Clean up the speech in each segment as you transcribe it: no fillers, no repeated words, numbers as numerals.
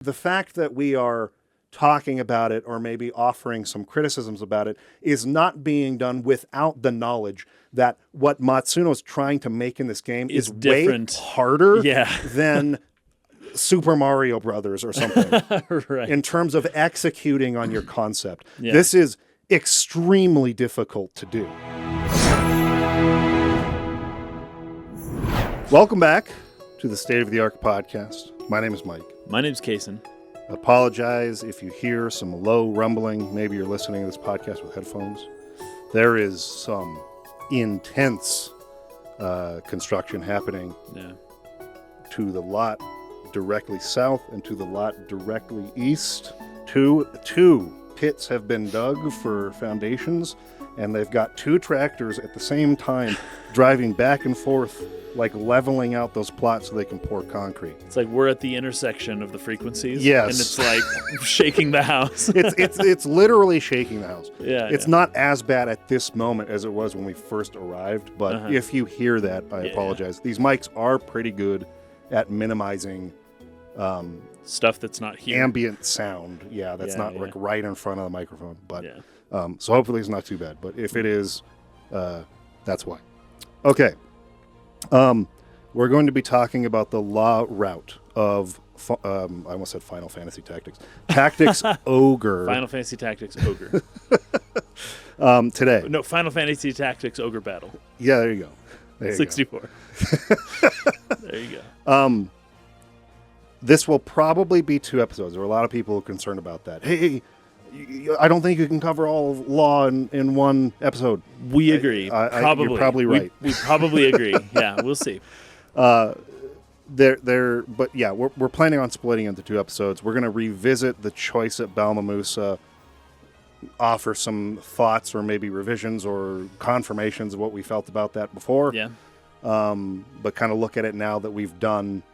The fact that we are talking about it or maybe offering some criticisms about it is not being done without the knowledge that what Matsuno's trying to make in this game is different. Way harder Yeah. than Super Mario Brothers or something. Right. In terms of executing on your concept. Yeah. This is extremely difficult to do. Welcome back to the State of the Arc podcast. My name is Mike. My name's Kason. Apologize if you hear some low rumbling. Maybe you're listening to this podcast with headphones. There is some intense construction happening to the lot directly south and to the lot directly east. Two pits have been dug for foundations, and they've got two tractors at the same time driving back and forth, like leveling out those plots so they can pour concrete. It's like we're at the intersection of the frequencies. Yes. And it's like shaking the house. It's literally shaking the house. Yeah. It's not as bad at this moment as it was when we first arrived, but if you hear that, I apologize. These mics are pretty good at minimizing stuff that's not here. Ambient sound. Yeah, that's not like right in front of the microphone. But so hopefully it's not too bad. But if it is, that's why. Okay. We're going to be talking about the law route of, I almost said Final Fantasy Tactics. Tactics Ogre. Final Fantasy Tactics Ogre. Today. No, Final Fantasy Tactics Ogre Battle. Yeah, there you go. There 64. There you go. This will probably be 2 episodes. There are a lot of people concerned about that. Hey, I don't think you can cover all of law in one episode. We agree. Probably. You're probably right. We probably agree. Yeah, we'll see. But yeah, we're planning on splitting into 2 episodes. We're going to revisit the choice at Balmamusa, offer some thoughts or maybe revisions or confirmations of what we felt about that before. Yeah. But kind of look at it now that we've done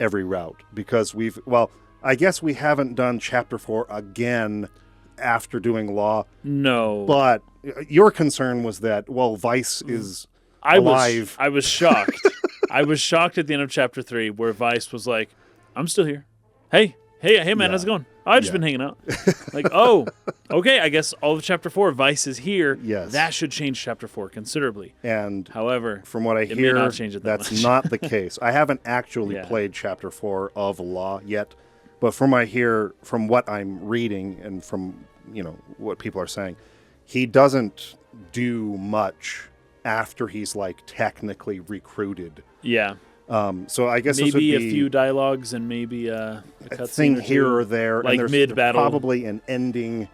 every route, because I guess we haven't done Chapter 4 again after doing Law. No. But your concern was that, Vice is alive. I was shocked. I was shocked at the end of Chapter 3 where Vice was like, I'm still here. Hey, man, how's it going? I've just been hanging out. Like, oh, okay, I guess all of Chapter 4, Vice is here. Yes. That should change Chapter 4 considerably. And however, from what I it hear, may not change it that that's much. not the case. I haven't actually played Chapter 4 of Law yet, but from what I'm reading and from what people are saying, he doesn't do much after he's like technically recruited. Yeah. So I guess maybe this would be a few dialogues and maybe a thing here or there, like and there's mid-battle, probably an ending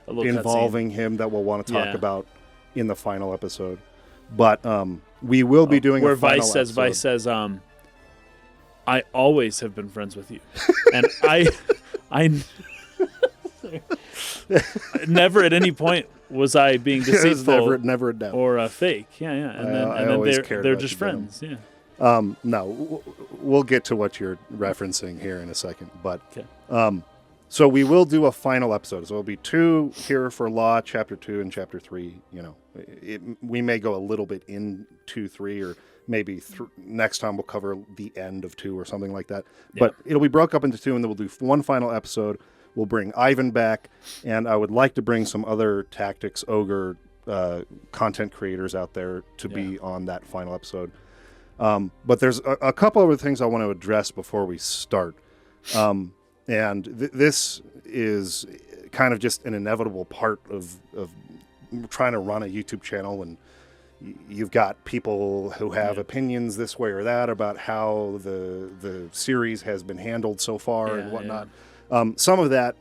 involving him that we'll want to talk about in the final episode. But we will be doing where a final Vice says, I always have been friends with you, and I never at any point was I being deceitful, never a doubt, or fake. Yeah. And then they're just friends. Yeah. No, we'll get to what you're referencing here in a second. But so we will do a final episode. So it'll be 2 here for Law, Chapter 2 and Chapter 3. We may go a little bit into 3, or maybe next time we'll cover the end of 2 or something like that. Yeah. But it'll be broke up into 2, and then we'll do one final episode. We'll bring Ivan back, and I would like to bring some other Tactics Ogre content creators out there to be on that final episode. But there's a couple other things I want to address before we start. And this is kind of just an inevitable part of trying to run a YouTube channel, and you've got people who have opinions this way or that about how the series has been handled so far and whatnot. Some of that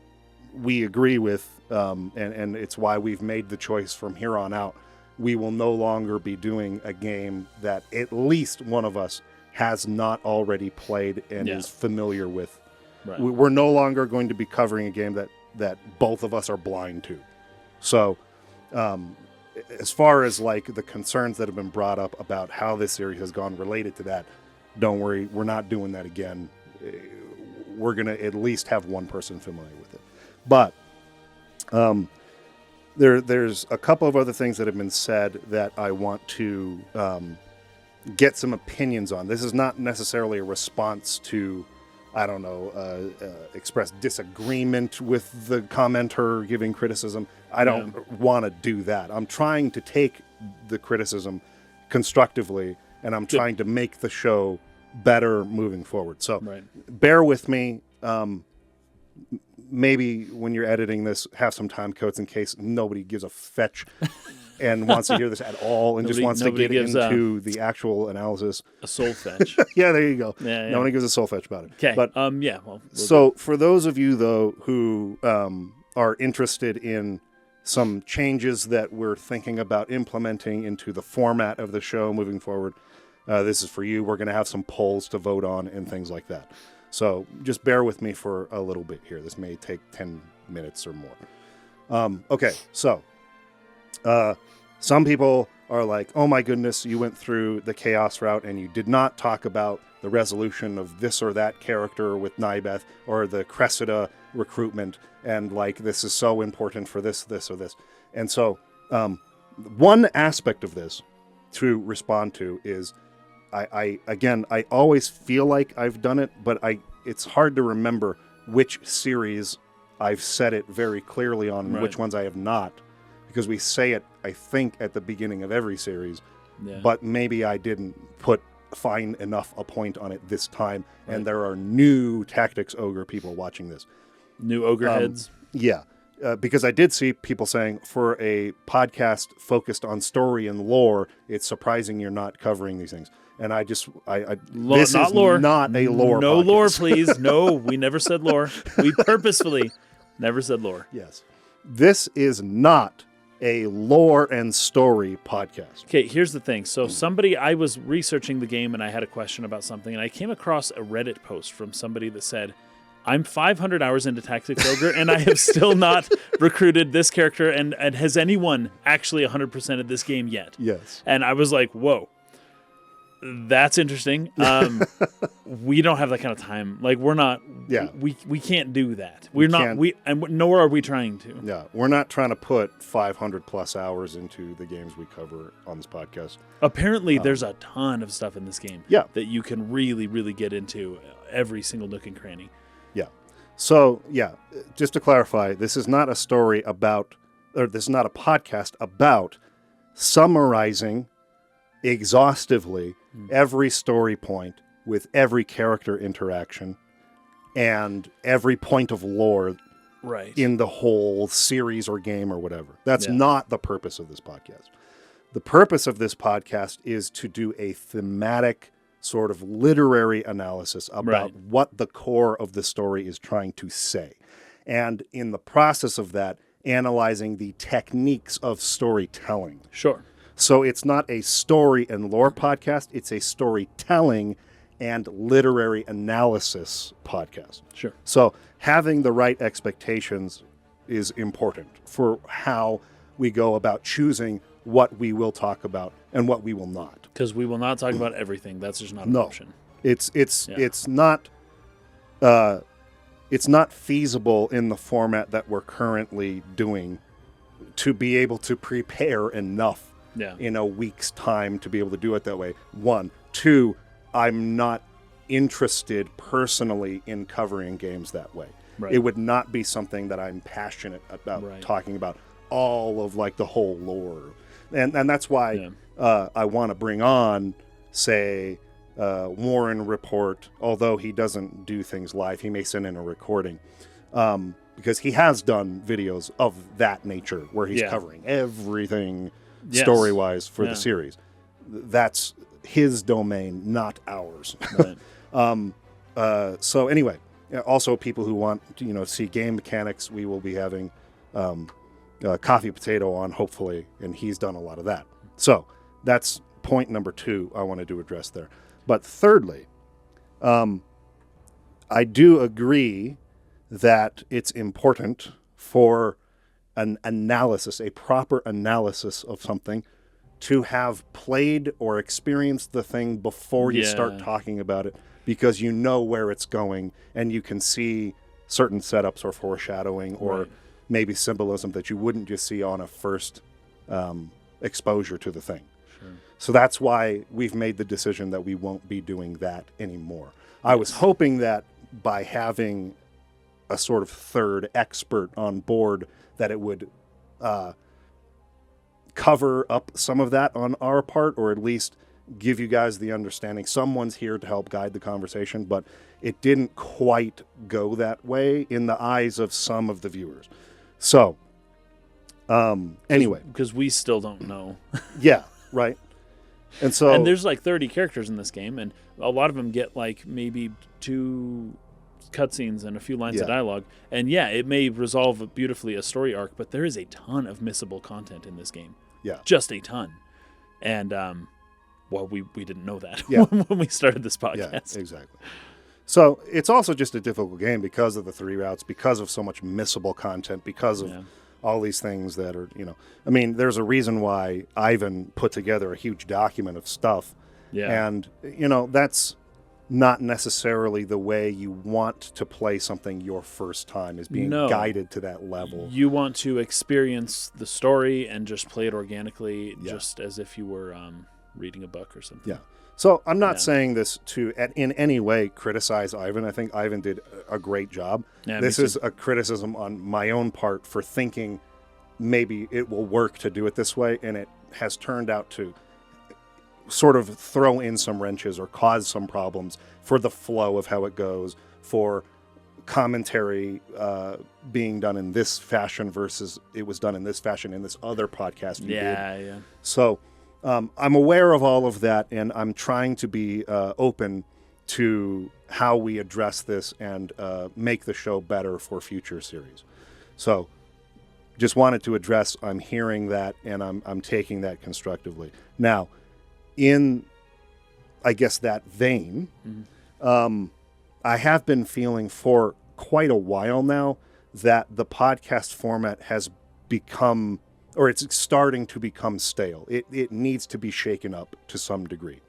we agree with, and it's why we've made the choice from here on out. We will no longer be doing a game that at least one of us has not already played and is familiar with. Right. We're no longer going to be covering a game that both of us are blind to. So as far as like the concerns that have been brought up about how this series has gone related to that, don't worry, we're not doing that again. We're going to at least have one person familiar with it. But there's a couple of other things that have been said that I want to get some opinions on. This is not necessarily a response to I don't know, express disagreement with the commenter giving criticism. I don't want to do that. I'm trying to take the criticism constructively, and I'm trying to make the show better moving forward. So bear with me. Maybe when you're editing this, have some time codes in case nobody gives a fetch and wants to hear this at all and just wants to get into the actual analysis. A soul fetch. Yeah, there you go. Yeah. No one gives a soul fetch about it. Okay. But Well, for those of you though who are interested in some changes that we're thinking about implementing into the format of the show moving forward, this is for you. We're going to have some polls to vote on and things like that. So just bear with me for a little bit here. This may take 10 minutes or more. Okay, so some people are like, oh my goodness, you went through the chaos route and you did not talk about the resolution of this or that character with Nybeth or the Cressida recruitment, and like this is so important for this or this. And so one aspect of this to respond to is I always feel like I've done it, but it's hard to remember which series I've said it very clearly on and which ones I have not, because we say it, I think, at the beginning of every series, but maybe I didn't put fine enough a point on it this time, and there are new Tactics Ogre people watching this. New Ogre heads? Yeah. Because I did see people saying, for a podcast focused on story and lore, it's surprising you're not covering these things. And this is lore. Not a lore No podcast. lore, please. No, we never said lore. We purposefully never said lore. Yes. This is not a lore and story podcast. Okay, here's the thing. So I was researching the game and I had a question about something, and I came across a Reddit post from somebody that said, I'm 500 hours into Tactics Ogre, and I have still not recruited this character, and has anyone actually 100%ed this game yet? Yes. And I was like, whoa, that's interesting. We don't have that kind of time. Like, we're not, we can't do that. Nor are we trying to. Yeah, we're not trying to put 500 plus hours into the games we cover on this podcast. Apparently, there's a ton of stuff in this game that you can really, really get into every single nook and cranny. Yeah. So, just to clarify, this is not a story about, or this is not a podcast about summarizing exhaustively every story point with every character interaction and every point of lore in the whole series or game or whatever. That's not the purpose of this podcast. The purpose of this podcast is to do a thematic sort of literary analysis about what the core of the story is trying to say. And in the process of that, analyzing the techniques of storytelling. Sure. So it's not a story and lore podcast, it's a storytelling and literary analysis podcast. Sure. So having the right expectations is important for how we go about choosing what we will talk about and what we will not. Because we will not talk about everything. That's just not an option. It's not feasible in the format that we're currently doing to be able to prepare enough in a week's time to be able to do it that way. 1. 2, I'm not interested personally in covering games that way. It would not be something that I'm passionate about talking about all of like the whole lore. And that's why I want to bring on, say, Warren Report, although he doesn't do things live. He may send in a recording because he has done videos of that nature where he's covering everything story-wise for the series. That's his domain, not ours. So anyway, also people who want to see game mechanics, we will be having Coffee Potato on, hopefully, and he's done a lot of that. So that's point number 2 I wanted to address there. But thirdly, I do agree that it's important for an analysis, a proper analysis of something, to have played or experienced the thing before you start talking about it, because you know where it's going and you can see certain setups or foreshadowing or maybe symbolism that you wouldn't just see on a first exposure to the thing. Sure. So that's why we've made the decision that we won't be doing that anymore. I was hoping that by having a sort of third expert on board that it would cover up some of that on our part, or at least give you guys the understanding someone's here to help guide the conversation, but it didn't quite go that way in the eyes of some of the viewers. So, anyway. Because we still don't know. Yeah, right. And so... And there's like 30 characters in this game, and a lot of them get like maybe 2 cutscenes and a few lines of dialogue. And yeah, it may resolve beautifully a story arc, but there is a ton of missable content in this game. Yeah. Just a ton. And, well, we didn't know that Yeah. when we started this podcast. Yeah, exactly. So it's also just a difficult game because of the 3 routes, because of so much missable content, because of all these things that are, I mean, there's a reason why Ivan put together a huge document of stuff. Yeah. And, that's not necessarily the way you want to play something your first time, is being guided to that level. You want to experience the story and just play it organically, just as if you were reading a book or something. Yeah. So I'm not saying this to in any way criticize Ivan. I think Ivan did a great job. Yeah, this is a criticism on my own part for thinking maybe it will work to do it this way, and it has turned out to sort of throw in some wrenches or cause some problems for the flow of how it goes, for commentary being done in this fashion versus it was done in this fashion in this other podcast you did. Yeah. So I'm aware of all of that, and I'm trying to be open to how we address this and make the show better for future series. So just wanted to address, I'm hearing that, and I'm taking that constructively. Now, in, I guess, that vein, I have been feeling for quite a while now that the podcast format has become, or it's starting to become stale. It needs to be shaken up to some degree.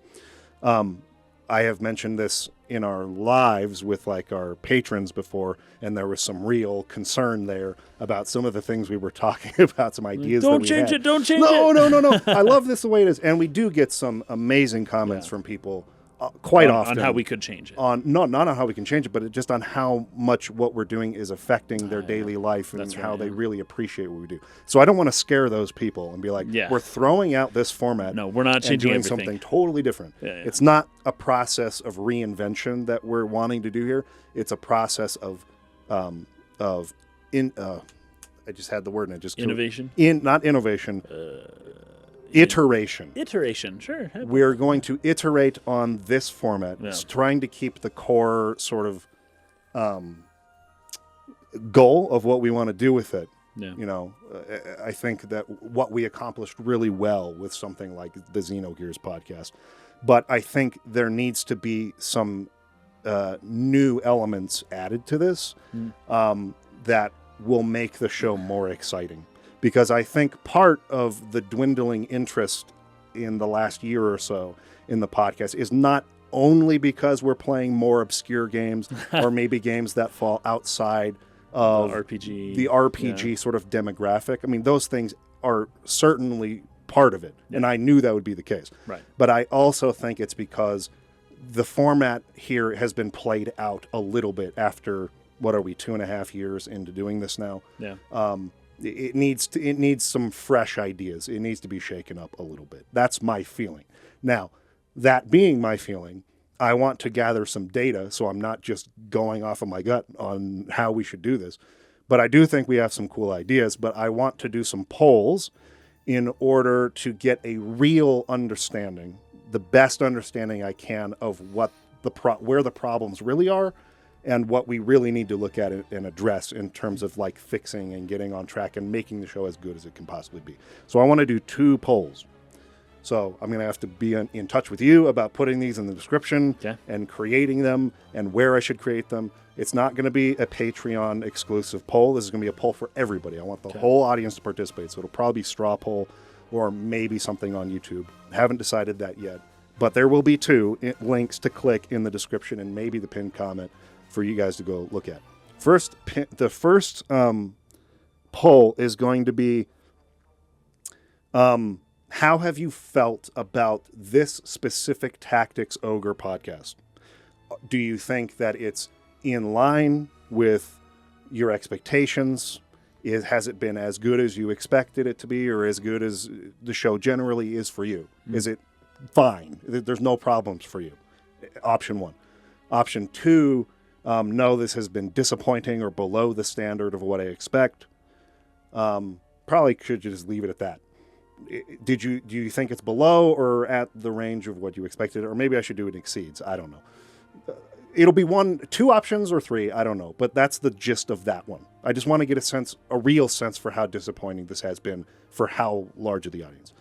I have mentioned this in our lives with like our patrons before, and there was some real concern there about some of the things we were talking about, some ideas that we had. Don't change it. No. I love this the way it is. And we do get some amazing comments from people quite often. On how we could change it. Not on how we can change it, but just on how much what we're doing is affecting their daily life and how they really appreciate what we do. So I don't want to scare those people and be like, we're throwing out this format. No, we're not changing and doing everything. something totally different. It's not a process of reinvention that we're wanting to do here. It's a process of I just had the word and it just innovation. Not innovation. Iteration. Iteration, sure. We're going to iterate on this format, trying to keep the core sort of goal of what we want to do with it. Yeah. I think that what we accomplished really well with something like the Xenogears podcast. But I think there needs to be some new elements added to this that will make the show more exciting. Because I think part of the dwindling interest in the last year or so in the podcast is not only because we're playing more obscure games or maybe games that fall outside of the RPG sort of demographic. I mean, those things are certainly part of it, and I knew that would be the case. Right. But I also think it's because the format here has been played out a little bit after, what are we, 2.5 years into doing this now? Yeah. It needs some fresh ideas. It needs to be shaken up a little bit. That's my feeling. Now, that being my feeling, I want to gather some data so I'm not just going off of my gut on how we should do this. But I do think we have some cool ideas, but I want to do some polls in order to get a real understanding, the best understanding I can of what where the problems really are, and what we really need to look at and address in terms of like fixing and getting on track and making the show as good as it can possibly be. So I want to do 2 polls. So I'm going to have to be in touch with you about putting these in the description and creating them and where I should create them. It's not going to be a Patreon exclusive poll. This is going to be a poll for everybody. I want the whole audience to participate. So it'll probably be straw poll or maybe something on YouTube. Haven't decided that yet. But there will be 2 links to click in the description and maybe the pinned comment for you guys to go look at. The first poll is going to be, how have you felt about this specific Tactics Ogre podcast? Do you think that it's in line with your expectations? Has it been as good as you expected it to be, or as good as the show generally is for you? Is it fine? There's no problems for you. Option 1. Option 2, no, this has been disappointing or below the standard of what I expect. Probably should just leave it at that. Do you think it's below or at the range of what you expected? Or maybe I should do it exceeds. I don't know. It'll be 2 options or 3. I don't know. But that's the gist of that one. I just want to get a real sense for how disappointing this has been for how large of the audience.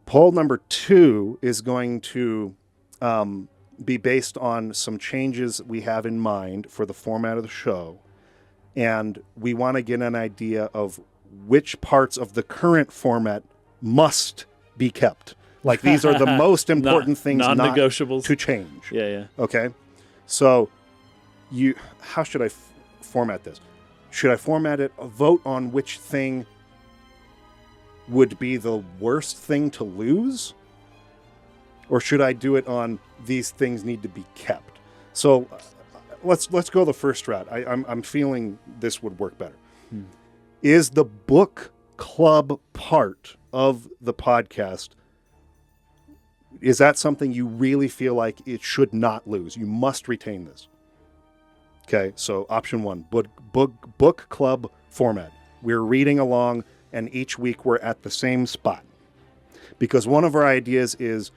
Poll number 2 is going to be based on some changes we have in mind for the format of the show. And we want to get an idea of which parts of the current format must be kept. Like, these are the most important things non-negotiables. Not to change. Yeah. Okay? So, how should I format this? Should I format it, a vote on which thing would be the worst thing to lose? Or should I do it on these things need to be kept? So, let's go the first route. I'm feeling this would work better. Is the book club part of the podcast, is that something you really feel like it should not lose? You must retain this. Okay, so option 1, book club format. We're reading along, and each week we're at the same spot. Because one of our ideas is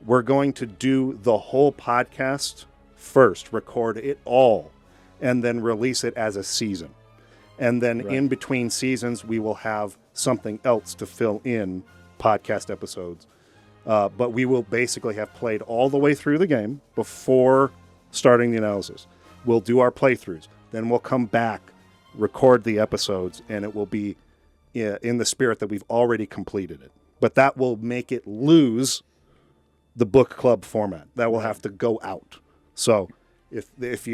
we're going to do the whole podcast first, record it all, and then release it as a season. And then in between seasons, we will have something else to fill in podcast episodes. But we will basically have played all the way through the game before starting the analysis. We'll do our playthroughs. Then we'll come back, record the episodes, and it will be in the spirit that we've already completed it. But that will make it lose the book club format. That will have to go out. So if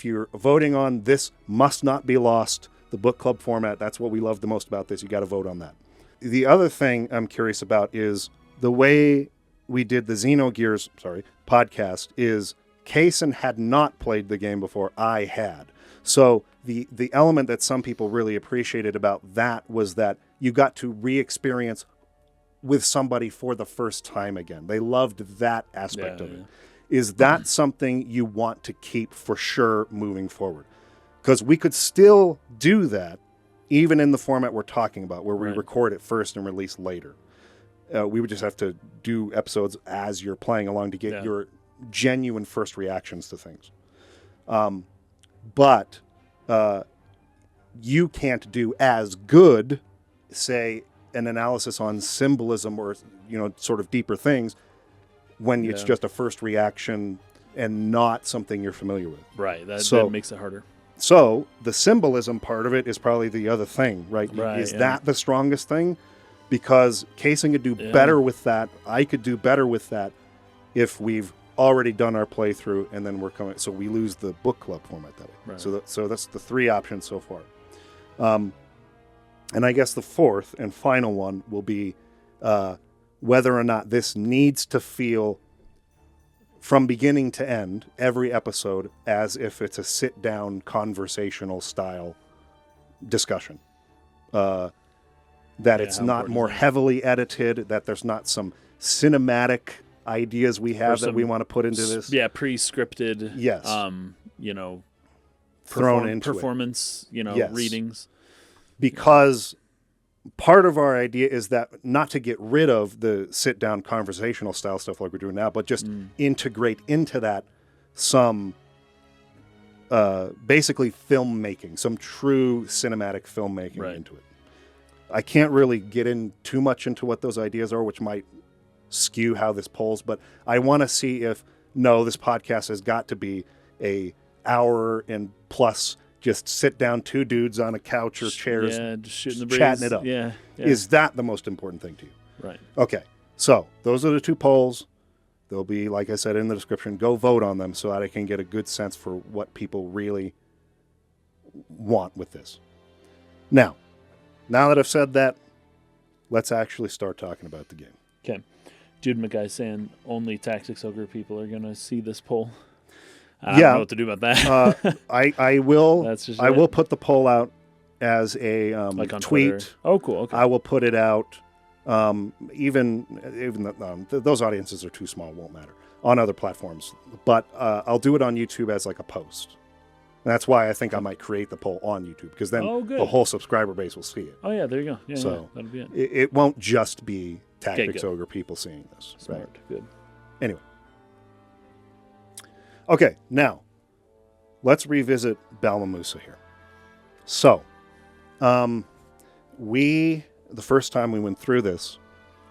you're voting on this must not be lost, the book club format, that's what we love the most about this. You got to vote on that. The other thing I'm curious about is the way we did the Xenogears podcast is Kaysen had not played the game before. I had. So the element that some people really appreciated about that was that you got to re-experience with somebody for the first time again. They loved that aspect of it. Is that something you want to keep for sure moving forward? Because we could still do that even in the format we're talking about, where we record it first and release later. We would just have to do episodes as you're playing along to get your genuine first reactions to things. But you can't do as good, say, an analysis on symbolism or, sort of deeper things when it's just a first reaction and not something you're familiar with. Right. That makes it harder. So the symbolism part of it is probably the other thing, right? Is that the strongest thing? Because Kaysen could do better with that. I could do better with that if we've already done our playthrough and then we're coming. So we lose the book club format that way. Right. So that's the 3 options so far. And I guess the fourth and final one will be whether or not this needs to feel from beginning to end, every episode, as if it's a sit-down conversational style discussion. That it's not more heavily edited, that there's not some cinematic ideas we have that we want to put into this. Yeah, pre-scripted. Yes. Thrown into performance, readings. Because part of our idea is that not to get rid of the sit-down conversational style stuff like we're doing now, but just integrate into that some basically filmmaking, some true cinematic filmmaking into it. I can't really get in too much into what those ideas are, which might skew how this polls, but I want to see if, this podcast has got to be a hour and plus just sit down 2 dudes on a couch or chairs, just shooting the breeze, chatting it up. Yeah. Is that the most important thing to you? Right. Okay. So those are the 2 polls. They'll be, like I said in the description, go vote on them so that I can get a good sense for what people really want with this. Now that I've said that, let's actually start talking about the game. Okay. Jude McGuy saying only Tactics Ogre people are going to see this poll. I don't know what to do about that. I will. That's just I will put the poll out as a like on tweet. Twitter. Oh, cool. Okay. I will put it out. Even those audiences are too small, won't matter on other platforms. But I'll do it on YouTube as like a post. And that's why I think I might create the poll on YouTube, because then the whole subscriber base will see it. Oh yeah, there you go. Yeah, so that'll be it. It won't just be Tactics Ogre people seeing this. Smart. Right? Good. Anyway. Okay, now let's revisit Balmamusa here. So, the first time we went through this,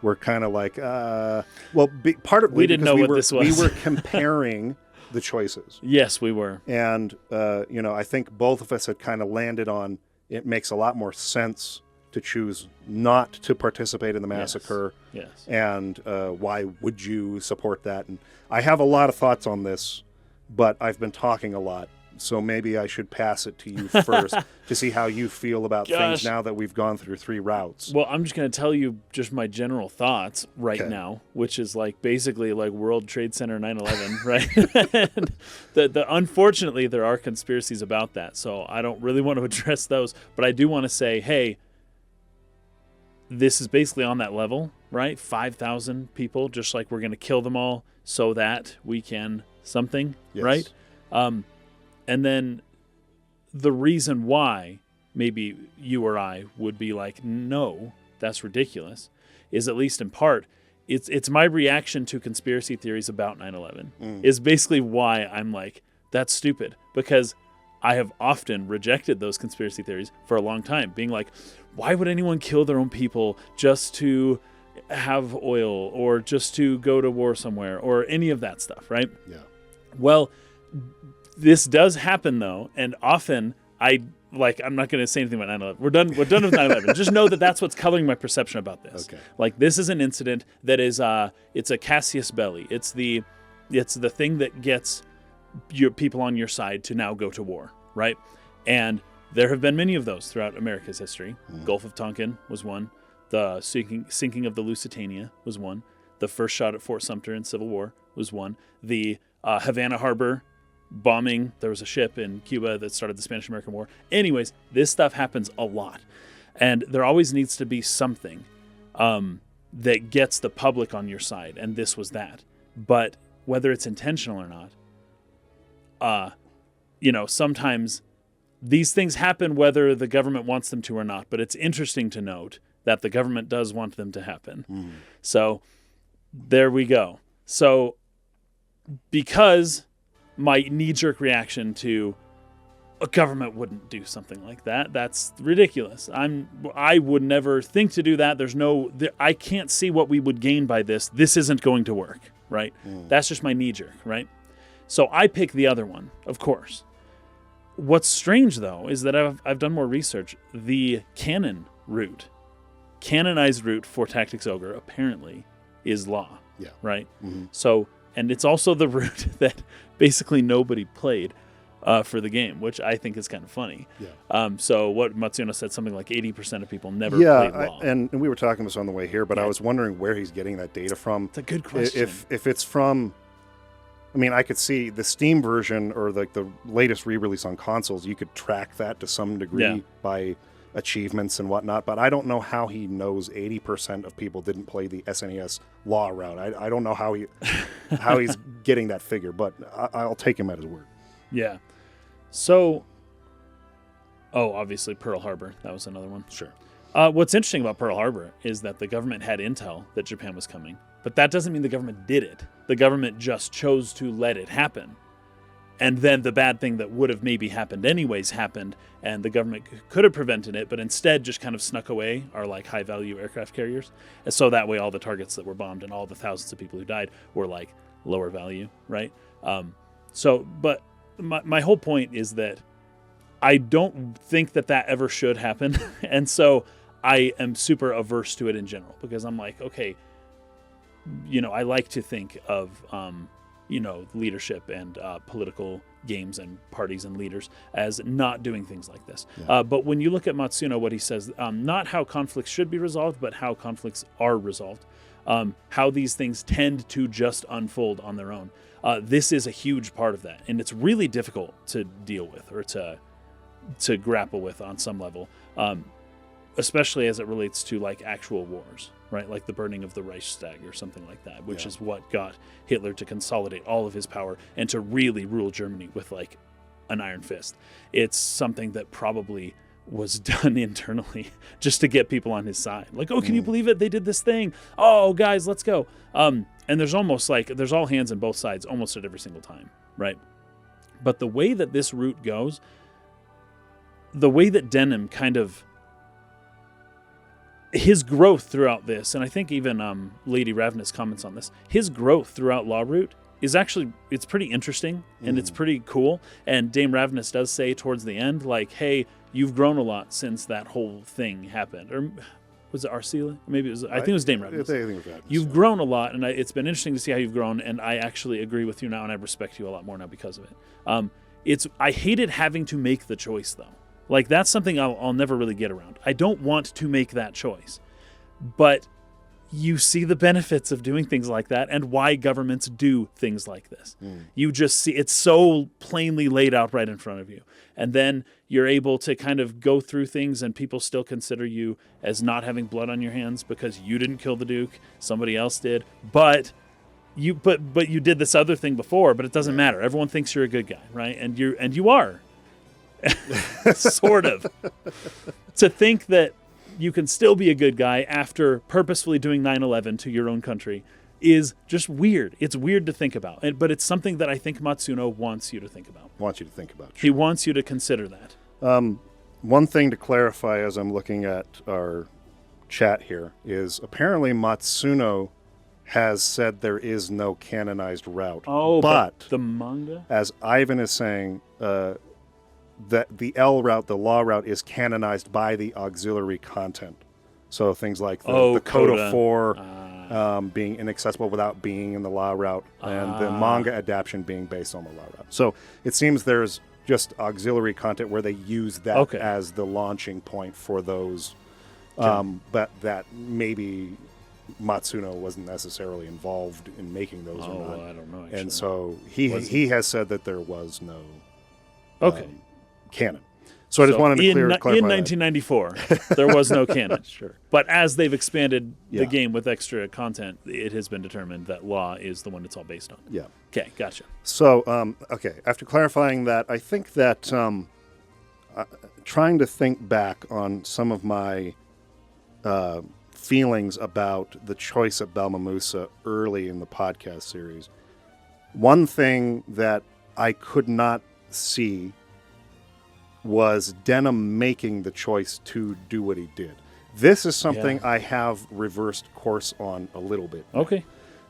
we're kind of like, we didn't know what this was. We were comparing the choices. Yes, we were. And, I think both of us had kind of landed on it makes a lot more sense to choose not to participate in the massacre. Yes. And why would you support that? And I have a lot of thoughts on this, but I've been talking a lot. So maybe I should pass it to you first to see how you feel about things now that we've gone through 3 routes. Well, I'm just going to tell you just my general thoughts right now, which is like basically like World Trade Center 9/11, right? And unfortunately, there are conspiracies about that, so I don't really want to address those. But I do want to say, hey, this is basically on that level, right? 5,000 people, just like we're going to kill them all so that we can something, right? And then the reason why maybe you or I would be like, no, that's ridiculous, is at least in part, it's my reaction to conspiracy theories about 9/11 is basically why I'm like, that's stupid, because I have often rejected those conspiracy theories for a long time, being like, why would anyone kill their own people just to have oil or just to go to war somewhere or any of that stuff, right? Yeah. Well, this does happen though, and often I'm not going to say anything about 9/11. We're done with 9/11. Just know that that's what's coloring my perception about this. Okay. Like, this is an incident that is it's a casus belli. It's the thing that gets your people on your side to now go to war, right? And there have been many of those throughout America's history. Gulf of Tonkin was one. The sinking of the Lusitania was one. The first shot at Fort Sumter in Civil War was one. The Havana Harbor bombing, there was a ship in Cuba that started the Spanish-American War. Anyways, this stuff happens a lot. And there always needs to be something that gets the public on your side, and this was that. But whether it's intentional or not, sometimes these things happen whether the government wants them to or not, but it's interesting to note that the government does want them to happen. So there we go. So because my knee-jerk reaction to a government wouldn't do something like that, that's ridiculous. I would never think to do that. I can't see what we would gain by this. This isn't going to work, right? That's just my knee-jerk, right? So I pick the other one, of course. What's strange, though, is that I've done more research. The canonized route for Tactics Ogre apparently is law, right? So, and it's also the route that basically nobody played for the game, which I think is kind of funny. So what Matsuno said, something like 80% of people never played law. And we were talking this on the way here, but I was wondering where he's getting that data from. It's a good question. If it's from, I mean, I could see the Steam version or like the latest re-release on consoles, you could track that to some degree by achievements and whatnot, but I don't know how he knows 80% of people didn't play the SNES law route. I don't know how he's getting that figure, but I'll take him at his word. Yeah. So, obviously Pearl Harbor, that was another one. Sure. What's interesting about Pearl Harbor is that the government had intel that Japan was coming, but that doesn't mean the government did it. The government just chose to let it happen. And then the bad thing that would have maybe happened anyways happened, and the government could have prevented it, but instead just kind of snuck away our like high-value aircraft carriers. And so that way all the targets that were bombed and all the thousands of people who died were like lower value, right? But my whole point is that I don't think that ever should happen. And so I am super averse to it in general, because I'm like, okay, I like to think of leadership and political games and parties and leaders as not doing things like this. But when you look at Matsuno, what he says, not how conflicts should be resolved, but how conflicts are resolved, how these things tend to just unfold on their own. This is a huge part of that, and it's really difficult to deal with or to grapple with on some level, especially as it relates to like actual wars, right? Like the burning of the Reichstag or something like that, which is what got Hitler to consolidate all of his power and to really rule Germany with like an iron fist. It's something that probably was done internally just to get people on his side. Like, oh, can you believe it? They did this thing. Oh, guys, let's go. And there's almost like, there's all hands on both sides almost at every single time, right? But the way that this route goes, the way that Denam kind of, his growth throughout this, and I think even Lady Ravnus comments on this, his growth throughout Law Route is actually, it's pretty interesting and it's pretty cool. And Dame Ravnus does say towards the end, like, hey, you've grown a lot since that whole thing happened. Or was it Arcela? Maybe it was, I think it was Dame Ravnus. I think it was Ravnus. You've grown a lot, and it's been interesting to see how you've grown, and I actually agree with you now, and I respect you a lot more now because of it. I hated having to make the choice, though. Like, that's something I'll never really get around. I don't want to make that choice. But you see the benefits of doing things like that and why governments do things like this. You just see it's so plainly laid out right in front of you. And then you're able to kind of go through things and people still consider you as not having blood on your hands because you didn't kill the Duke, somebody else did. But you did this other thing before, but it doesn't matter. Everyone thinks you're a good guy, right? And you are. Sort of. To think that you can still be a good guy after purposefully doing 9/11 to your own country is just weird. It's weird to think about, but it's something that I think Matsuno wants you to think about. Sure. He wants you to consider that. One thing to clarify as I'm looking at our chat here is apparently Matsuno has said there is no canonized route. Oh, but the manga? As Ivan is saying, that the L route, the law route, is canonized by the auxiliary content. So things like the Coda 4 being inaccessible without being in the law route, and the manga adaptation being based on the law route. So it seems there's just auxiliary content where they use that as the launching point for those. But that maybe Matsuno wasn't necessarily involved in making those or not. I don't know, actually. And so he has said that there was no canon. So I just wanted to clarify in 1994, there was no canon. Sure. But as they've expanded the game with extra content, it has been determined that law is the one it's all based on. Yeah. Okay, gotcha. So, after clarifying that, I think that trying to think back on some of my feelings about the choice of Balmamusa early in the podcast series, one thing that I could not see was Denam making the choice to do what he did. This is something I have reversed course on a little bit. Okay.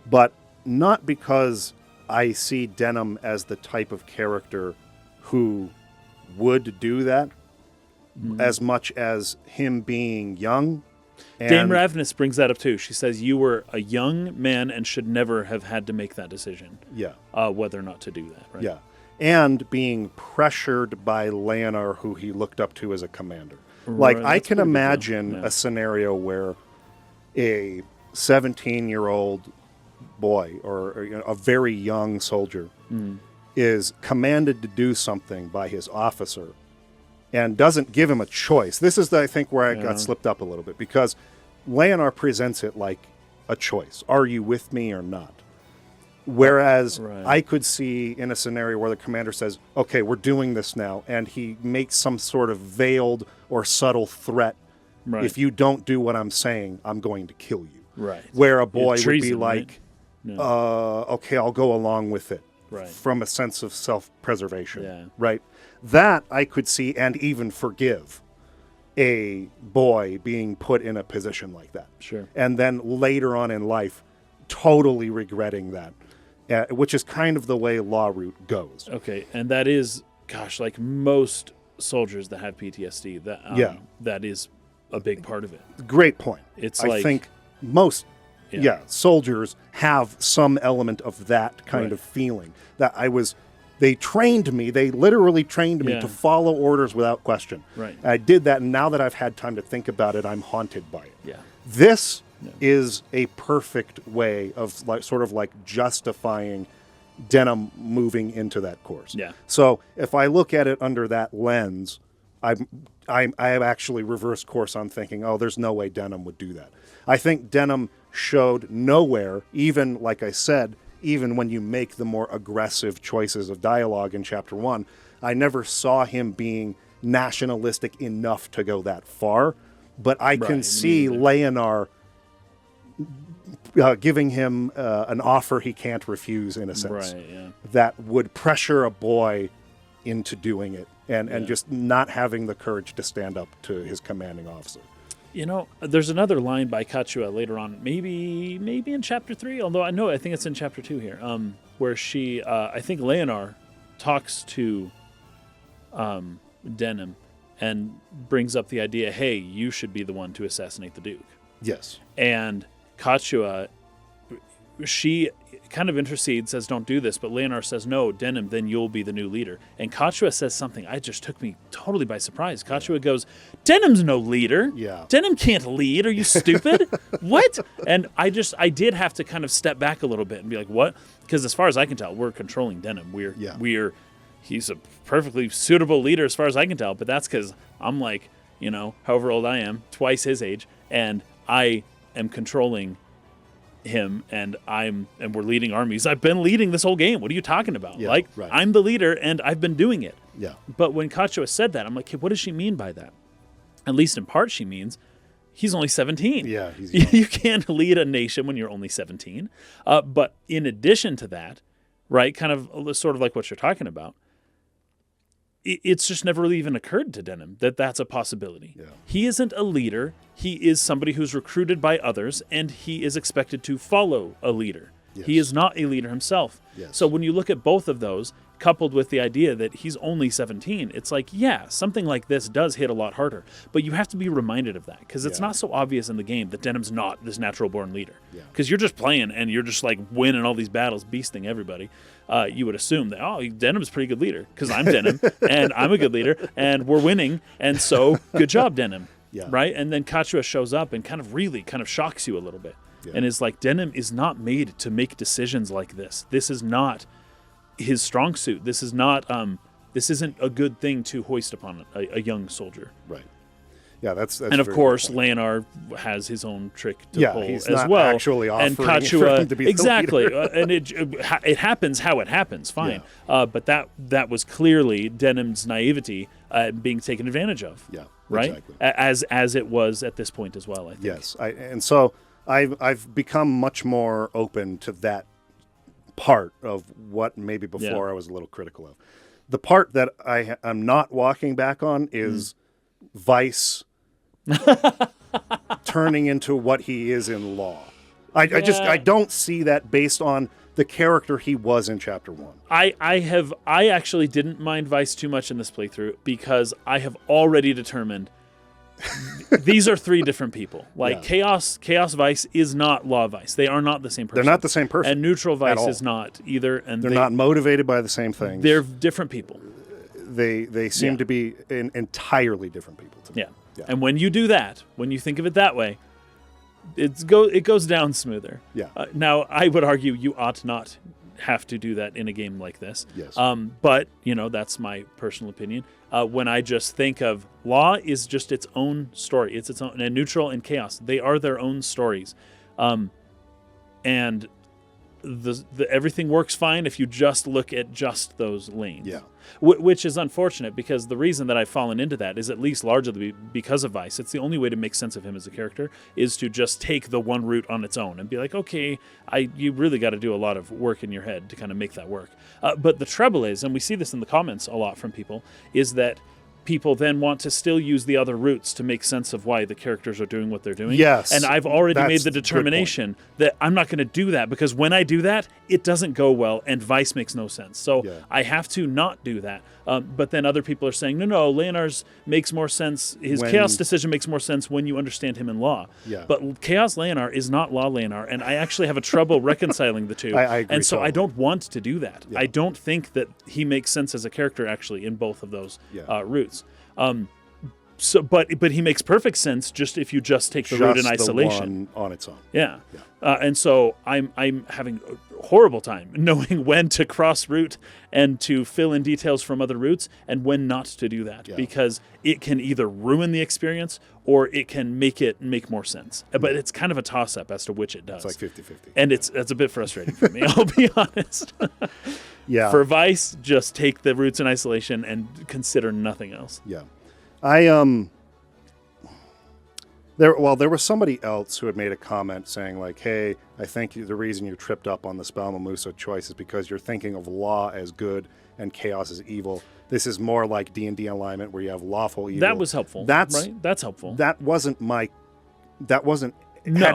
But not because I see Denam as the type of character who would do that, as much as him being young. Dame Ravnus brings that up too. She says you were a young man and should never have had to make that decision. Yeah. Whether or not to do that, right? Yeah. And being pressured by Leonard, who he looked up to as a commander. Like, I can imagine a scenario where a 17-year-old boy or a very young soldier is commanded to do something by his officer and doesn't give him a choice. This is, I think, where I got slipped up a little bit, because Leonard presents it like a choice. Are you with me or not? Whereas I could see in a scenario where the commander says, okay, we're doing this now, and he makes some sort of veiled or subtle threat. Right. If you don't do what I'm saying, I'm going to kill you. Right. Where a boy would be like, right? No. Okay, I'll go along with it. Right. From a sense of self-preservation. Yeah. Right. That I could see and even forgive a boy being put in a position like that. Sure. And then later on in life, totally regretting that. Which is kind of the way Law Route goes. Okay, and that is, gosh, like most soldiers that have PTSD, that is a big part of it. Great point. It's I think most soldiers have some element of that kind of feeling. That they trained me, they literally trained me to follow orders without question. Right. And I did that, and now that I've had time to think about it, I'm haunted by it. Yeah. This is a perfect way of sort of justifying Denam moving into that course. Yeah. So if I look at it under that lens, I have actually reversed course on thinking, oh, there's no way Denam would do that. I think Denam showed nowhere, even, like I said, even when you make the more aggressive choices of dialogue in Chapter 1, I never saw him being nationalistic enough to go that far. But I can see Leonard giving him an offer he can't refuse, in a sense, that would pressure a boy into doing it and just not having the courage to stand up to his commanding officer. You know, there's another line by Kachua later on, maybe in Chapter 3, although I think it's in Chapter 2 here, where she, I think Leonard talks to Denam and brings up the idea, hey, you should be the one to assassinate the Duke. Yes. And Kachua, she kind of intercedes, says, don't do this, but Leonard says, no, Denam, then you'll be the new leader. And Kachua says something I just took me totally by surprise. Kachua goes, Denam's no leader. Yeah. Denam can't lead. Are you stupid? What? And I did have to kind of step back a little bit and be like, what? Because as far as I can tell, we're controlling Denam. He's a perfectly suitable leader as far as I can tell, but that's because I'm like, however old I am, twice his age, and I am controlling him, and we're leading armies. I've been leading this whole game. What are you talking about? Yeah, right. I'm the leader, and I've been doing it. Yeah. But when Kachua said that, I'm like, hey, what does she mean by that? At least in part, she means he's only 17. Yeah, he's you can't lead a nation when you're only 17. But in addition to that, right, kind of sort of like what you're talking about, it's just never really even occurred to Denam that that's a possibility. Yeah. He isn't a leader. He is somebody who's recruited by others, and he is expected to follow a leader. Yes. He is not a leader himself. Yes. So when you look at both of those, coupled with the idea that he's only 17, it's like, yeah, something like this does hit a lot harder. But you have to be reminded of that, because it's not so obvious in the game that Denam's not this natural-born leader. Because you're just playing, and you're just like winning all these battles, beasting everybody. You would assume that, Denam's a pretty good leader, because I'm Denam, and I'm a good leader, and we're winning, and so good job, Denam. Yeah. Right? And then Kachua shows up and kind of shocks you a little bit. Yeah. And is like, Denam is not made to make decisions like this. This is not his strong suit. This is not. This isn't a good thing to hoist upon a young soldier. Right. Yeah, that's and of course, Leonard has his own trick to pull he's as not well. Actually offering and Kachua, for him to be exactly, the leader. And it happens how it happens. Fine, but that was clearly Denam's naivety being taken advantage of. Yeah, right. Exactly. As it was at this point as well. I think. Yes, and so I've become much more open to that part of what maybe before I was a little critical of. The part that I'm not walking back on is Vice turning into what he is in Law. I don't see that based on the character he was in Chapter 1. I actually didn't mind Vice too much in this playthrough, because I have already determined these are three different people. Like Chaos Vice is not Law Vice. They are not the same person. They're not the same person. And Neutral Vice is not either. And they're not motivated by the same things. They're different people. They seem to be entirely different people to me. Yeah. And when you do that, when you think of it that way, it goes down smoother. Yeah. Now, I would argue you ought not have to do that in a game like this. Yes. But, that's my personal opinion. When I just think of Law is just its own story. It's its own, and Neutral and Chaos, they are their own stories. And everything works fine if you just look at just those lanes. Yeah. Which is unfortunate, because the reason that I've fallen into that is at least largely because of Vice. It's the only way to make sense of him as a character, is to just take the one route on its own and be like, okay, you really got to do a lot of work in your head to kind of make that work. But the trouble is, and we see this in the comments a lot from people, is that people then want to still use the other routes to make sense of why the characters are doing what they're doing. Yes. And I've already made the determination that I'm not going to do that, because when I do that, it doesn't go well, and Vice makes no sense. So I have to not do that. But then other people are saying, no, Leonard's makes more sense. His Chaos decision makes more sense when you understand him in Law. Yeah. But Chaos Leonard is not Law Leonard, and I actually have a trouble reconcling the two. I agree. And so totally. I don't want to do that. Yeah. I don't think that he makes sense as a character, actually, in both of those routes. But he makes perfect sense just if you just take the route in isolation. The one on its own. Yeah. And so I'm having horrible time knowing when to cross route and to fill in details from other routes and when not to do that, because it can either ruin the experience or it can make more sense. But it's kind of a toss-up as to which it does. It's like 50-50. And that's a bit frustrating for me, I'll be honest. Yeah. For Vice, just take the routes in isolation and consider nothing else. Yeah. There was somebody else who had made a comment saying like, hey, I think the reason you're tripped up on the Balmamusa choice is because you're thinking of law as good and chaos as evil. This is more like D&D alignment where you have lawful evil. That was helpful. Right? That's helpful. Had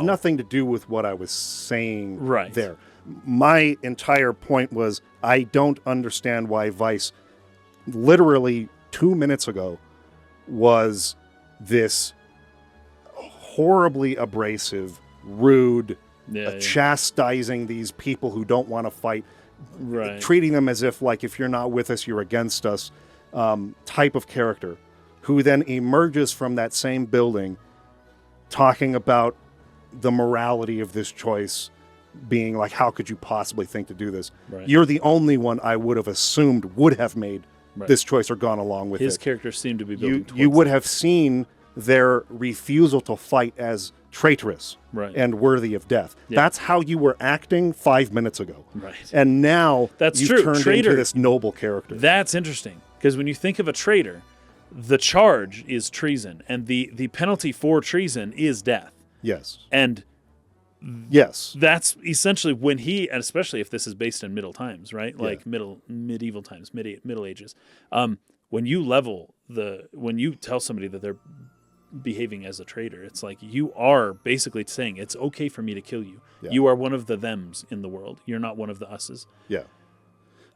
nothing to do with what I was saying there. My entire point was I don't understand why Vice literally 2 minutes ago was this horribly abrasive, rude, chastising these people who don't want to fight, treating them as if like if you're not with us, you're against us, type of character, who then emerges from that same building talking about the morality of this choice, being like, how could you possibly think to do this? Right. You're the only one I would have assumed would have made this choice or gone along with it. His character seemed to be building towards you would have seen their refusal to fight as traitorous and worthy of death. Yeah. That's how you were acting 5 minutes ago. Right. And now you've turned into this noble character. That's interesting, because when you think of a traitor, the charge is treason, and the penalty for treason is death. Yes. And that's essentially when he, and especially if this is based in Middle times, right? Like medieval times, Middle Ages. When you tell somebody that they're behaving as a traitor, it's like you are basically saying it's okay for me to kill you. Yeah. You are one of the thems in the world. You're not one of the us's. Yeah.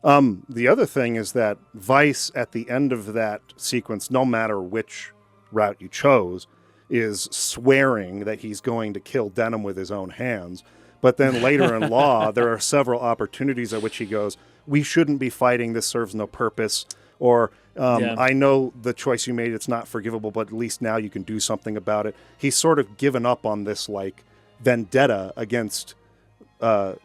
The other thing is that Vice at the end of that sequence, no matter which route you chose, is swearing that he's going to kill Denam with his own hands. But then later in Law, there are several opportunities at which he goes, we shouldn't be fighting, this serves no purpose. Or, I know the choice you made, it's not forgivable, but at least now you can do something about it. He's sort of given up on this, like, vendetta against Denam,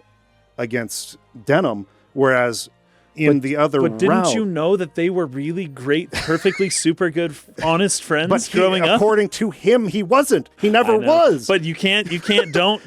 whereas the other route... But didn't you know that they were really great, perfectly super good, honest friends growing up? According to him, he wasn't. He never was. But you can't don't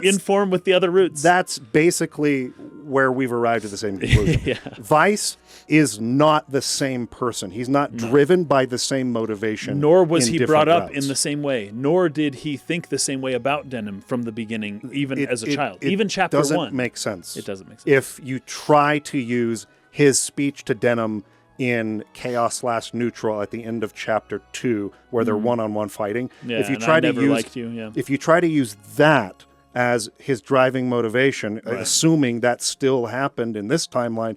inform with the other routes. That's basically where we've arrived at the same conclusion. Vice is not the same person. He's not driven by the same motivation. Nor was he brought up in the same way. Nor did he think the same way about Denam from the beginning, even as a child. Even chapter 1. It doesn't make sense. It doesn't make sense. If you try to use his speech to Denam in Chaos/Neutral at the end of chapter 2, where they're one-on-one fighting, if you try to use that as his driving motivation, assuming that still happened in this timeline,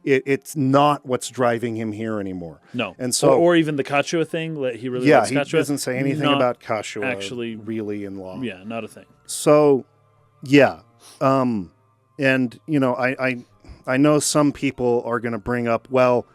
it's not what's driving him here anymore. No. And so, or even the Kachua thing, he really likes Kachua. He doesn't say anything about Kachua actually really in Law. Yeah, not a thing. So, and, I know some people are going to bring up, well,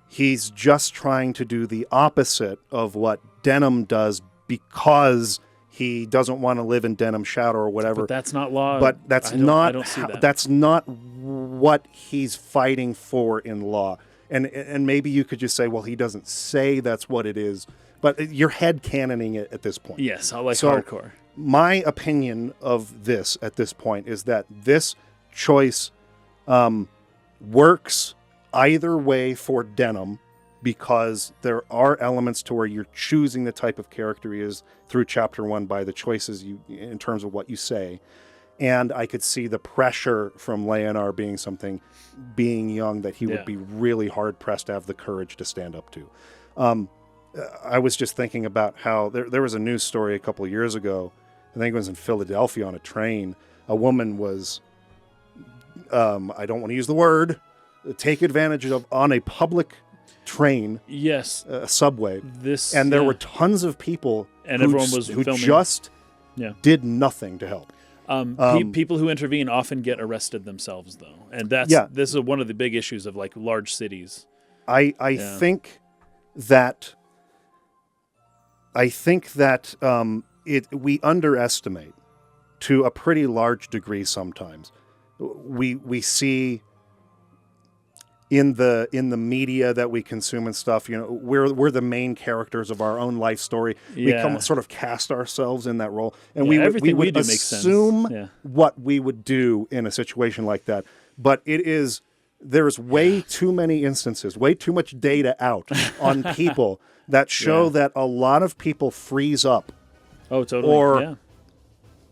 he's just trying to do the opposite of what Denam does because he doesn't want to live in Denam Shadow or whatever. But that's not Law. But I don't see that. That's not what he's fighting for in Law. And maybe you could just say, well, he doesn't say that's what it is, but you're headcanoning it at this point. Yes, I like hardcore. My opinion of this at this point is that this choice works either way for Denam, because there are elements to where you're choosing the type of character he is through chapter 1 by the choices in terms of what you say. And I could see the pressure from Leonard being young, that he would be really hard pressed to have the courage to stand up to. I was just thinking about how there was a news story a couple of years ago. I think it was in Philadelphia on a train. A woman was, I don't want to use the word, take advantage of on a public train, subway. There were tons of people, and everyone was who filming. Just did nothing to help. People who intervene often get arrested themselves, though, and this is one of the big issues of like large cities. I think that we underestimate to a pretty large degree sometimes we see in the media that we consume and stuff, we're the main characters of our own life story. Yeah. We sort of cast ourselves in that role, and Yeah, we would do makes sense. assume what we would do in a situation like that. But there's way too many instances, way too much data out on people that show that a lot of people freeze up. Oh, totally. Or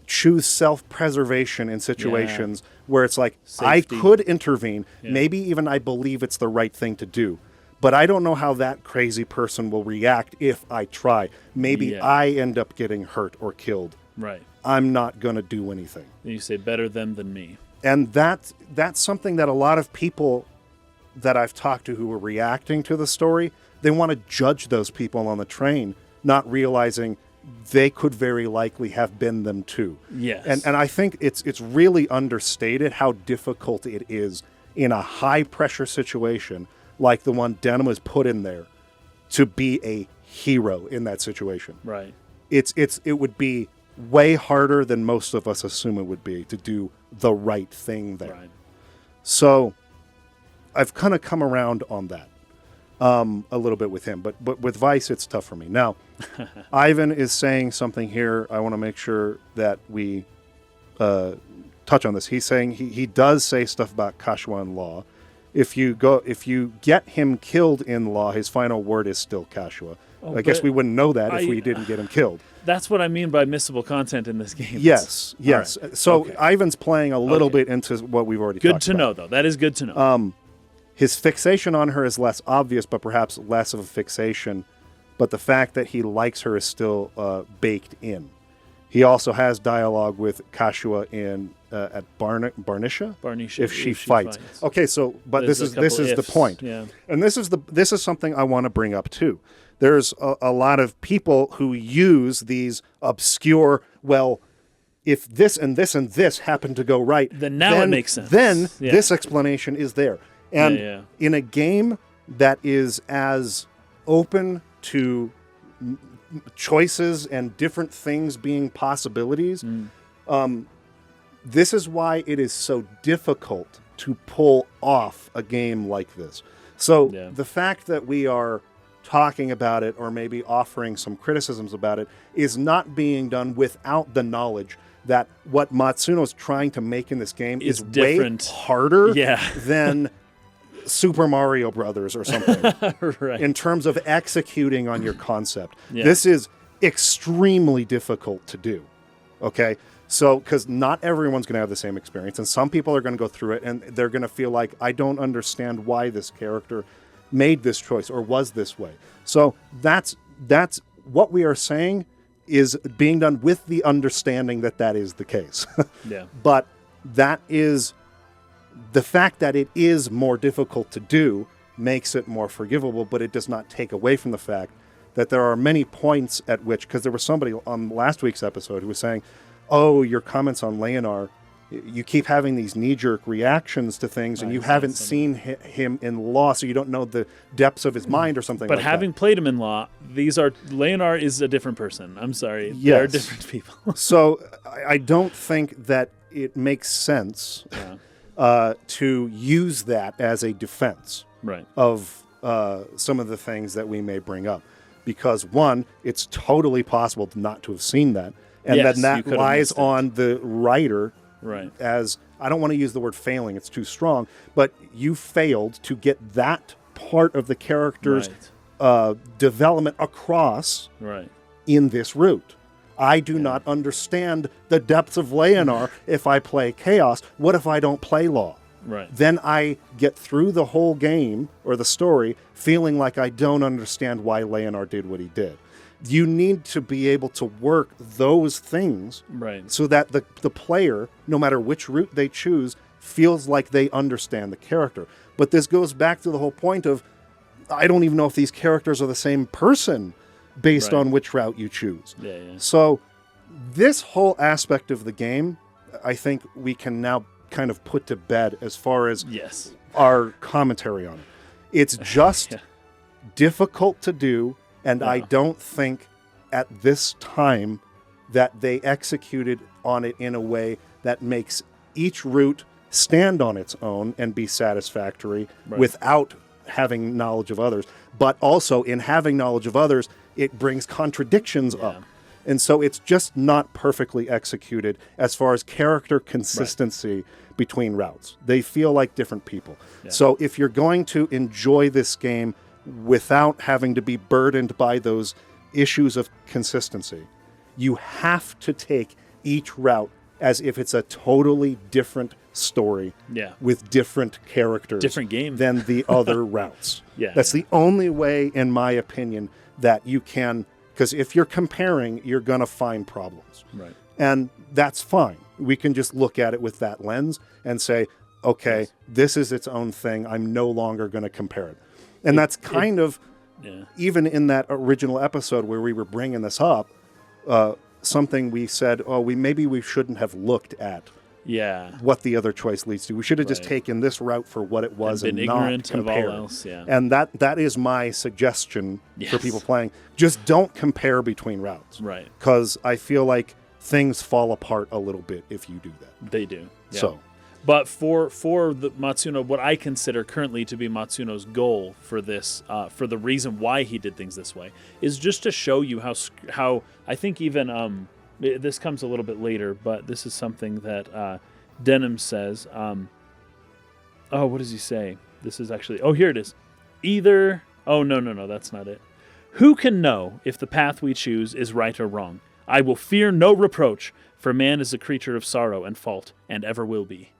choose self-preservation in situations where it's like, safety. I could intervene. Maybe even I believe it's the right thing to do. But I don't know how that crazy person will react if I try. Maybe I end up getting hurt or killed. Right. I'm not going to do anything. You say better them than me. And that's something that a lot of people that I've talked to who are reacting to the story, they want to judge those people on the train, not realizing they could very likely have been them too. Yes. And I think it's really understated how difficult it is in a high pressure situation like the one Denam was put in there to be a hero in that situation. Right. It would be way harder than most of us assume it would be to do the right thing there. Right. So I've kind of come around on that. A little bit with him, but with Vice, it's tough for me. Now, Ivan is saying something here. I want to make sure that we touch on this. He's saying he does say stuff about Kashua and Law. If you get him killed in Law, his final word is still Kashua. I guess we wouldn't know that if we didn't get him killed. That's what I mean by missable content in this game. Yes. Right. So Ivan's playing a little bit into what we've already talked about. Good to know, though. That is good to know. His fixation on her is less obvious, but perhaps less of a fixation. But the fact that he likes her is still baked in. He also has dialogue with Kashua at Barnisha if she fights. Okay, so but this is the point, and this is something I want to bring up too. There's a lot of people who use these obscure, well, if this and this and this happen to go right, then it makes sense. Then this explanation is there. And in a game that is as open to choices and different things being possibilities, this is why it is so difficult to pull off a game like this. So the fact that we are talking about it or maybe offering some criticisms about it is not being done without the knowledge that what Matsuno's trying to make in this game is different. Way harder than Super Mario Brothers or something right. in terms of executing on your concept. This is extremely difficult to do. Okay? So, because not everyone's going to have the same experience, and some people are going to go through it and they're going to feel like, I don't understand why this character made this choice or was this way. So that's what we are saying is being done with the understanding that is the case. But that is the fact that it is more difficult to do makes it more forgivable, but it does not take away from the fact that there are many points at which, because there was somebody on last week's episode who was saying, oh, your comments on Leonard, you keep having these knee-jerk reactions to things, and you haven't seen him in Law, so you don't know the depths of his mind or something like that. But having played him in Law, Leonard is a different person. I'm sorry. Yes. They're different people. So I don't think that it makes sense to use that as a defense of some of the things that we may bring up. Because, one, it's totally possible not to have seen that. And then that lies on the writer as, I don't want to use the word failing, it's too strong, but you failed to get that part of the character's development across in this route. I do not understand the depths of Leonard if I play Chaos. What if I don't play Law? Then I get through the whole game or the story feeling like I don't understand why Leonard did what he did. You need to be able to work those things so that the player, no matter which route they choose, feels like they understand the character. But this goes back to the whole point of, I don't even know if these characters are the same person based on which route you choose. So this whole aspect of the game, I think we can now kind of put to bed as far as our commentary on it. It's just difficult to do, and I don't think at this time that they executed on it in a way that makes each route stand on its own and be satisfactory Right. without having knowledge of others. But also in having knowledge of others, it brings contradictions up. And so it's just not perfectly executed as far as character consistency between routes. They feel like different people. Yeah. So if you're going to enjoy this game without having to be burdened by those issues of consistency, you have to take each route as if it's a totally different story with different characters, different game than the other routes. That's the only way, in my opinion, that you can, because if you're comparing, you're going to find problems. Right. And that's fine. We can just look at it with that lens and say, okay, this is its own thing. I'm no longer going to compare it. And that's kind of, even in that original episode where we were bringing this up, something we said, maybe we shouldn't have looked at what the other choice leads to. We should have just taken this route for what it was and not compared. Of all else, And that is my suggestion for people playing. Just don't compare between routes. Right. Because I feel like things fall apart a little bit if you do that. They do. Yeah. So, but for the Matsuno, what I consider currently to be Matsuno's goal for this, for the reason why he did things this way, is just to show you how I think even this comes a little bit later, but this is something that Denam says. What does he say? This is actually here it is. No, that's not it. Who can know if the path we choose is right or wrong? I will fear no reproach, for man is a creature of sorrow and fault, and ever will be.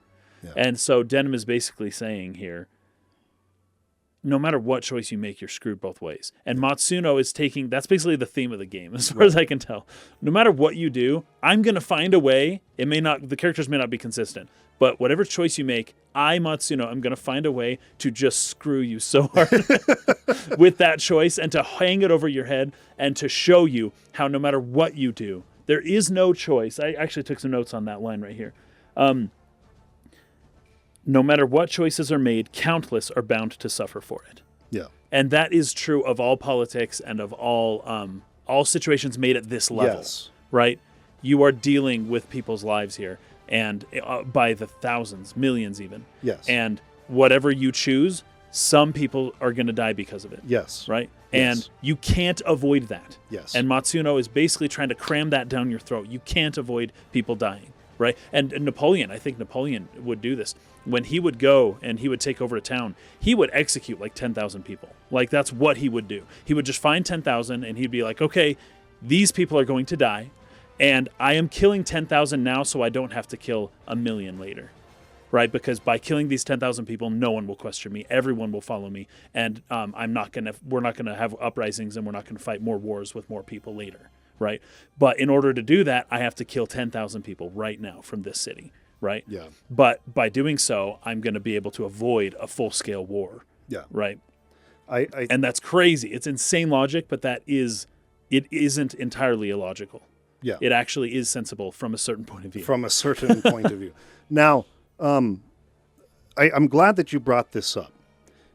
Yeah. And so Denam is basically saying here, no matter what choice you make, you're screwed both ways. And Matsuno is that's basically the theme of the game, as far as I can tell. No matter what you do, I'm going to find a way. The characters may not be consistent, but whatever choice you make, Matsuno, I'm going to find a way to just screw you so hard with that choice and to hang it over your head and to show you how no matter what you do, there is no choice. I actually took some notes on that line right here. No matter what choices are made, countless are bound to suffer for it. Yeah. And that is true of all politics and of all situations made at this level. Yes. Right? You are dealing with people's lives here, and by the thousands, millions even. Yes. And whatever you choose, some people are going to die because of it. Yes. Right? Yes. And you can't avoid that. Yes. And Matsuno is basically trying to cram that down your throat. You can't avoid people dying. Right? And Napoleon, I think Napoleon would do this. When he would go and he would take over a town, he would execute like 10,000 people. Like, that's what he would do. He would just find 10,000 and he'd be like, okay, these people are going to die, and I am killing 10,000 now so I don't have to kill 1,000,000 later. Right? Because by killing these 10,000 people, no one will question me. Everyone will follow me. And we're not going to have uprisings, and we're not going to fight more wars with more people later. Right? But in order to do that, I have to kill 10,000 people right now from this city. Right? Yeah. But by doing so, I'm going to be able to avoid a full-scale war. Yeah. Right? And that's crazy. It's insane logic, but it isn't entirely illogical. Yeah. It actually is sensible from a certain point of view. From a certain point of view. Now, I'm glad that you brought this up,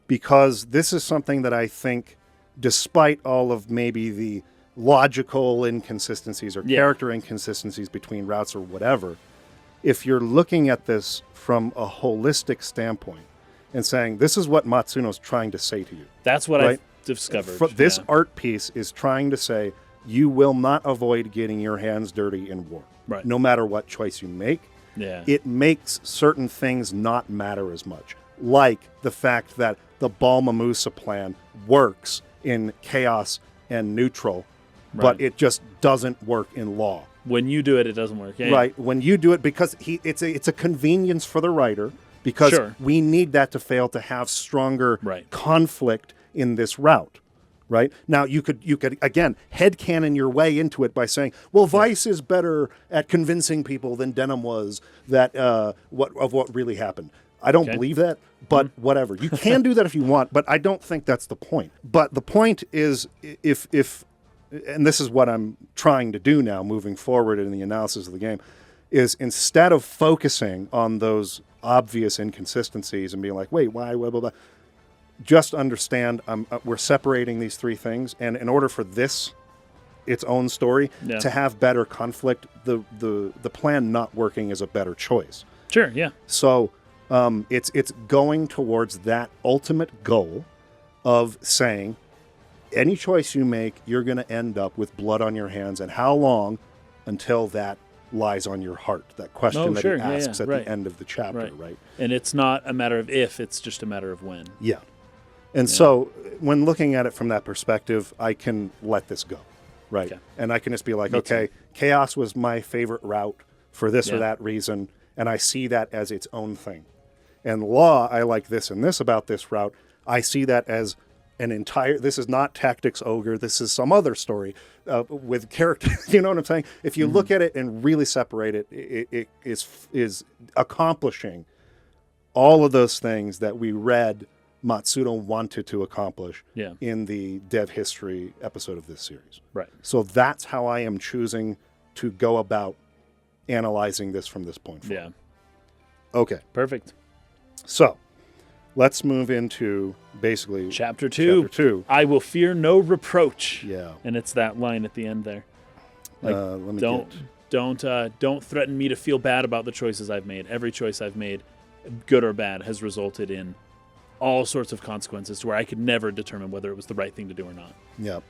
because this is something that I think, despite all of maybe the logical inconsistencies or character inconsistencies between routes or whatever, if you're looking at this from a holistic standpoint and saying, this is what Matsuno's trying to say to you. That's what I've discovered. This art piece is trying to say, you will not avoid getting your hands dirty in war. Right. No matter what choice you make. Yeah. It makes certain things not matter as much. Like the fact that the Balmamusa plan works in chaos and neutral, but it just doesn't work in law. When you do it, it doesn't work. Yeah. Right. When you do it, because it's a convenience for the writer, because we need that to fail to have stronger conflict in this route. Right? Now, you could again, headcanon your way into it by saying, well, Vice is better at convincing people than Denam was that what really happened. I don't believe that, but whatever. You can do that if you want, but I don't think that's the point. But the point is, if and this is what I'm trying to do now moving forward in the analysis of the game, is instead of focusing on those obvious inconsistencies and being like, wait, why, blah, blah, blah, just understand we're separating these three things, and in order for this, its own story, to have better conflict, the plan not working is a better choice. Sure, yeah. So It's going towards that ultimate goal of saying, any choice you make, you're going to end up with blood on your hands. And how long until that lies on your heart? That question that he asks at the end of the chapter, right? And it's not a matter of if, it's just a matter of when. Yeah. And so when looking at it from that perspective, I can let this go, right? Okay. And I can just be like, okay, chaos was my favorite route for this or that reason, and I see that as its own thing. And law, I like this and this about this route. I see that as an entire, this is not Tactics Ogre, this is some other story with characters, you know what I'm saying? If you look at it and really separate it, it is accomplishing all of those things that we read Matsuda wanted to accomplish in the Dev History episode of this series. Right. So that's how I am choosing to go about analyzing this from this point forward. Yeah. Okay. Perfect. So let's move into basically Chapter 2. Chapter 2. I will fear no reproach. Yeah. And it's that line at the end there. Like, don't threaten me to feel bad about the choices I've made. Every choice I've made, good or bad, has resulted in all sorts of consequences to where I could never determine whether it was the right thing to do or not. Yep.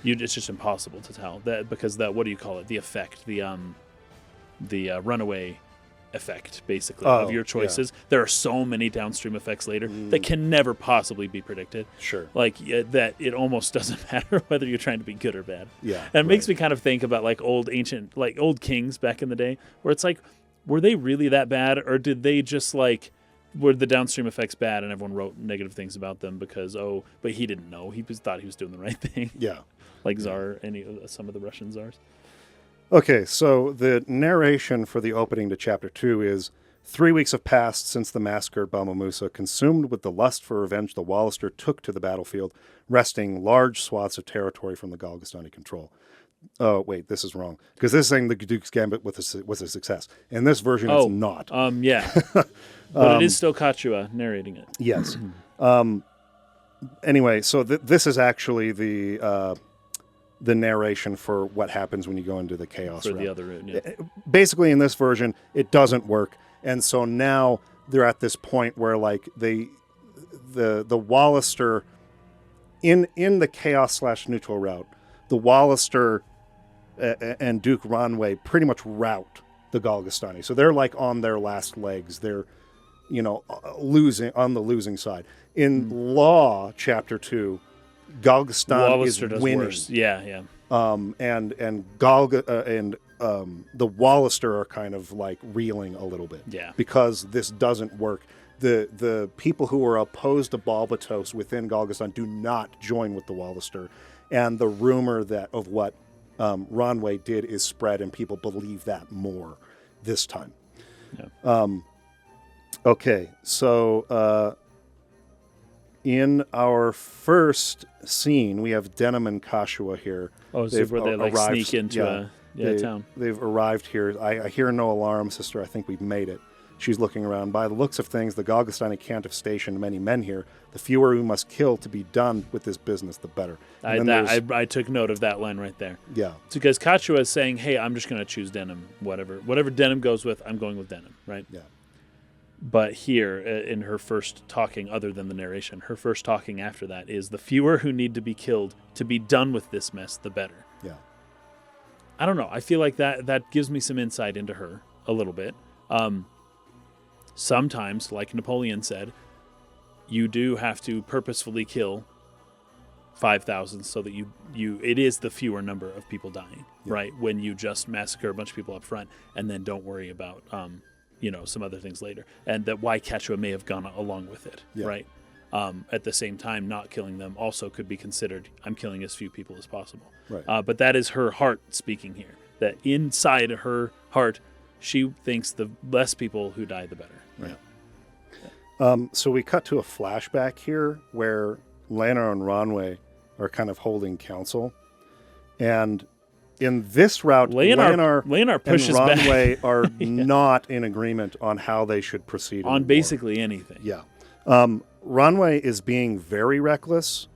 It's just impossible to tell that because what do you call it? The effect, the runaway effect, basically, of your choices. Yeah. There are so many downstream effects later that can never possibly be predicted. Sure. Like that it almost doesn't matter whether you're trying to be good or bad. Yeah. And it makes me kind of think about like old kings back in the day where it's like, were they really that bad or did they just like, were the downstream effects bad and everyone wrote negative things about them because, but he didn't know. He thought he was doing the right thing. Yeah. Like Tsar, some of the Russian Tsars. Okay, so the narration for the opening to Chapter 2 is, 3 weeks have passed since the massacre at Balmamusa. Consumed with the lust for revenge, the Wallister took to the battlefield, wresting large swaths of territory from the Galgastani control. Oh, wait, this is wrong. Because this is saying the Duke's Gambit was a success. In this version, it's not. Yeah. But it is still Kachua narrating it. Yes. Anyway, so this is actually the narration for what happens when you go into the Chaos route. The other route, yeah. Basically, in this version, it doesn't work. And so now they're at this point where, like, the Wallister, in the Chaos/neutral route, the Wallister and Duke Ranwei pretty much rout the Galgastani. So they're like on their last legs. They're, losing on the losing side. In Law Chapter 2, Galgastan is winning. Worse. Yeah. And the Wallister are kind of like reeling a little bit. Yeah. Because this doesn't work. The people who are opposed to Balbatos within Galgastan do not join with the Wallister. And the rumor of what Ranwei did is spread, and people believe that more this time. Yeah. Okay, so in our first scene, we have Denam and Kashua here. Oh, so where they like sneak into town. They've arrived here. I hear no alarm, sister. I think we've made it. She's looking around. By the looks of things, the Galgastani can't have stationed many men here. The fewer we must kill to be done with this business, the better. I took note of that line right there. Yeah. It's because Kachua is saying, hey, I'm just going to choose Denam. Whatever Denam goes with, I'm going with Denam, right? Yeah. But here, in her first talking, other than the narration, her first talking after that is the fewer who need to be killed to be done with this mess, the better. Yeah. I don't know. I feel like that gives me some insight into her a little bit. Sometimes, like Napoleon said, you do have to purposefully kill 5,000 so that it is the fewer number of people dying, right? When you just massacre a bunch of people up front and then don't worry about some other things later, and that why Kachua may have gone along with it, right? At the same time, not killing them also could be considered, I'm killing as few people as possible. Right. But that is her heart speaking here, that inside her heart, she thinks the less people who die, the better. Right? Yeah. So we cut to a flashback here where Lana and Ranwei are kind of holding counsel. And in this route, Leonard pushes and Ranwei back. are not in agreement on how they should proceed. On basically anything. Yeah. Ranwei is being very reckless,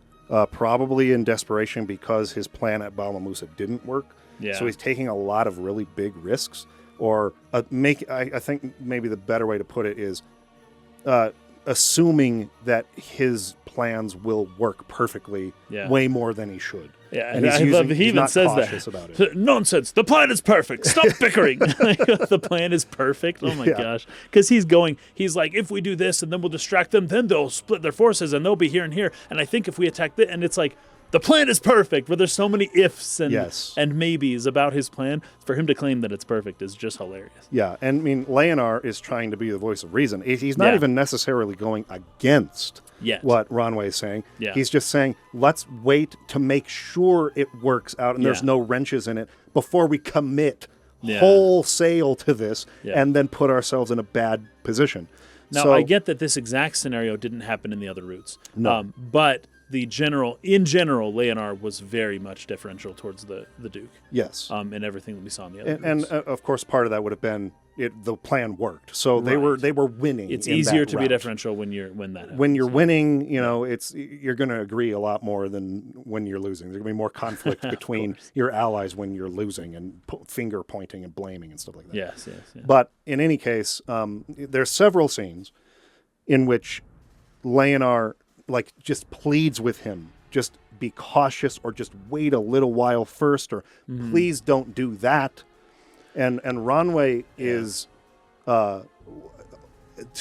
probably in desperation because his plan at Balmamusa didn't work. Yeah. So he's taking a lot of really big risks. Or I think maybe the better way to put it is assuming that his plans will work perfectly way more than he should. Yeah, and he even says that. About it. Nonsense. The plan is perfect. Stop bickering. The plan is perfect. Oh my gosh. Because he's like, if we do this and then we'll distract them, then they'll split their forces and they'll be here and here. And I think if we attack this, and it's like, the plan is perfect, but there's so many ifs and maybes about his plan. For him to claim that it's perfect is just hilarious. Yeah, and I mean, Leonard is trying to be the voice of reason. He's not even necessarily going against what Ronway is saying. Yeah. He's just saying, let's wait to make sure it works out and there's no wrenches in it before we commit wholesale to this and then put ourselves in a bad position. Now, I get that this exact scenario didn't happen in the other routes. No. But in general, Leonard was very much differential towards the Duke. Yes. And everything that we saw in the other routes. And of course, part of that would have been the plan worked. So they were winning. It's easier to be differential when that happens. When you're winning, you're going to agree a lot more than when you're losing. There's going to be more conflict between your allies when you're losing and finger pointing and blaming and stuff like that. Yes. But in any case, there's several scenes in which Leonard just pleads with him, just be cautious or just wait a little while first, or please don't do that. And Ronway is to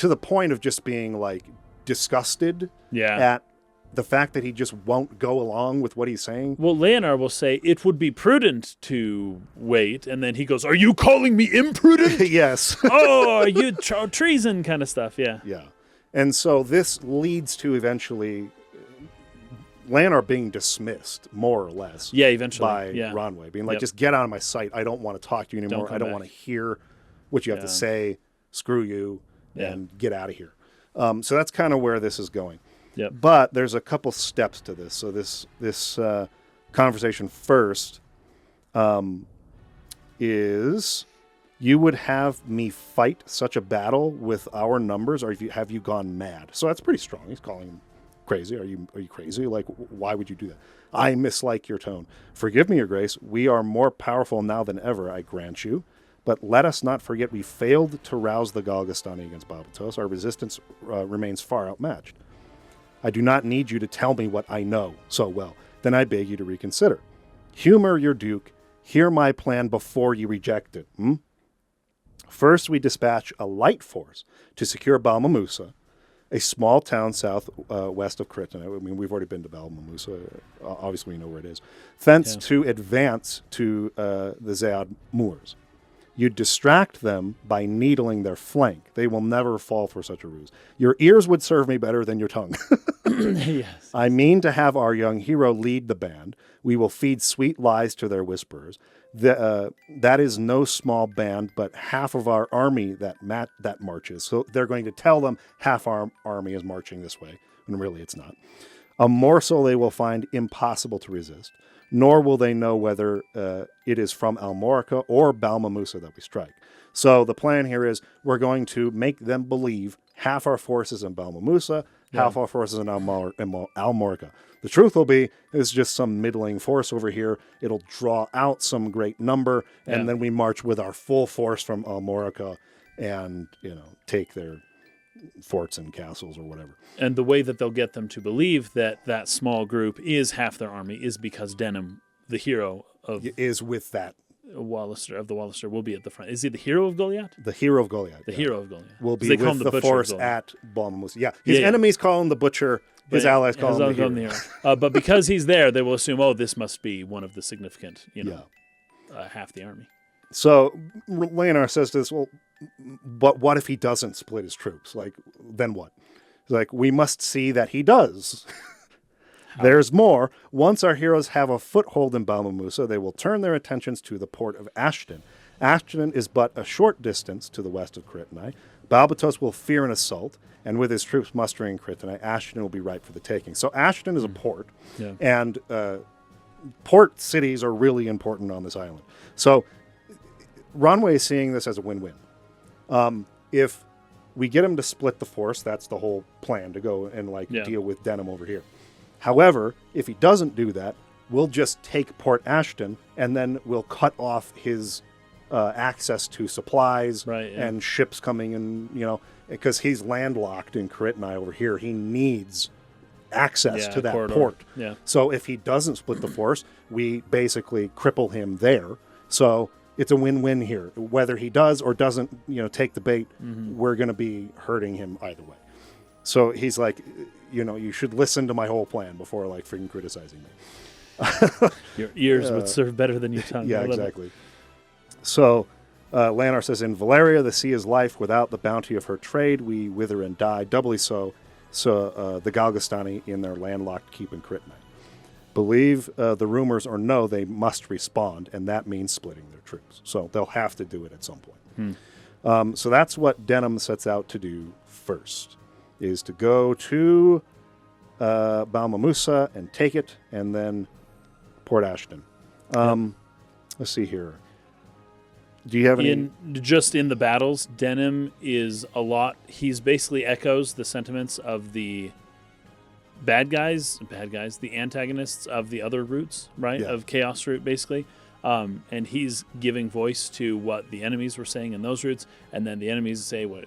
the point of just being disgusted at the fact that he just won't go along with what he's saying. Well, Leonard will say it would be prudent to wait, and then he goes, "Are you calling me imprudent?" Yes. Oh, are you treason kind of stuff? Yeah. Yeah. And so this leads to eventually Leonard being dismissed, more or less. Yeah, eventually. By Ronway, being like, just get out of my sight. I don't want to talk to you anymore. I don't want to hear what you have to say. Screw you, and get out of here. So that's kind of where this is going. Yep. But there's a couple steps to this. So this conversation first is... You would have me fight such a battle with our numbers, or have you gone mad? So that's pretty strong. He's calling him crazy. Are you crazy? Why would you do that? I mislike your tone. Forgive me, your grace. We are more powerful now than ever, I grant you. But let us not forget we failed to rouse the Galgastani against Balbatos. Our resistance remains far outmatched. I do not need you to tell me what I know so well. Then I beg you to reconsider. Humor your duke. Hear my plan before you reject it. First, we dispatch a light force to secure Balmamusa, a small town west of Krypton. I mean, we've already been to Balmamusa. Obviously, we know where it is. Thence to advance to the Zayad Moors. You distract them by needling their flank. They will never fall for such a ruse. Your ears would serve me better than your tongue. Yes. I mean to have our young hero lead the band. We will feed sweet lies to their whisperers. That is no small band, but half of our army that marches. So they're going to tell them half our army is marching this way, when really it's not. A morsel they will find impossible to resist, nor will they know whether it is from Almorica or Balmamusa that we strike. So the plan here is we're going to make them believe half our forces in Balmamusa, half our forces in Almorica. The truth will be it's just some middling force over here. It'll draw out some great number, and then we march with our full force from Almorica and, take their forts and castles or whatever. And the way that they'll get them to believe that small group is half their army is because Denam, the hero is with that. The Wallister will be at the front. Is he the hero of Goliath? The hero of Goliath. The hero of Goliath. Will be with the force at Balmamusa. Yeah. His enemies call him the butcher. His allies call him the hero. But because he's there, they will assume, this must be one of the significant, half the army. So Leonard says to this, well, but what if he doesn't split his troops? Then what? He's we must see that he does. There's more. Once our heroes have a foothold in Balmamusa, they will turn their attentions to the port of Ashton. Ashton is but a short distance to the west of Kryptonite. Balbatos will fear an assault, and with his troops mustering in Kryptonite, Ashton will be ripe for the taking. So Ashton is a port, and port cities are really important on this island. So Ronway is seeing this as a win-win. If we get him to split the force, that's the whole plan, to go and deal with Denam over here. However, if he doesn't do that, we'll just take Port Ashton, and then we'll cut off his access to supplies Right, yeah. and ships coming in, because he's landlocked in Karitanai over here. He needs access to that corridor. port. Yeah. So if he doesn't split the force, we basically cripple him there. So it's a win-win here. Whether he does or doesn't, take the bait, we're going to be hurting him either way. So he's like, you should listen to my whole plan before freaking criticizing me. Your ears would serve better than your tongue. Yeah, exactly. So Lanar says, in Valeria, the sea is life. Without the bounty of her trade, we wither and die. Doubly so the Galgastani in their landlocked keep in Karitanai. Believe the rumors or no, they must respond, and that means splitting their troops. So they'll have to do it at some point. So that's what Denam sets out to do first, is to go to Balmamusa and take it, and then Port Ashton. Let's see here. Do you have any? Just in the battles, Denam is a lot. He's basically echoes the sentiments of the bad guys, the antagonists of the other routes, right? Yeah. Of Chaos Route, basically. And he's giving voice to what the enemies were saying in those routes, and then the enemies say what,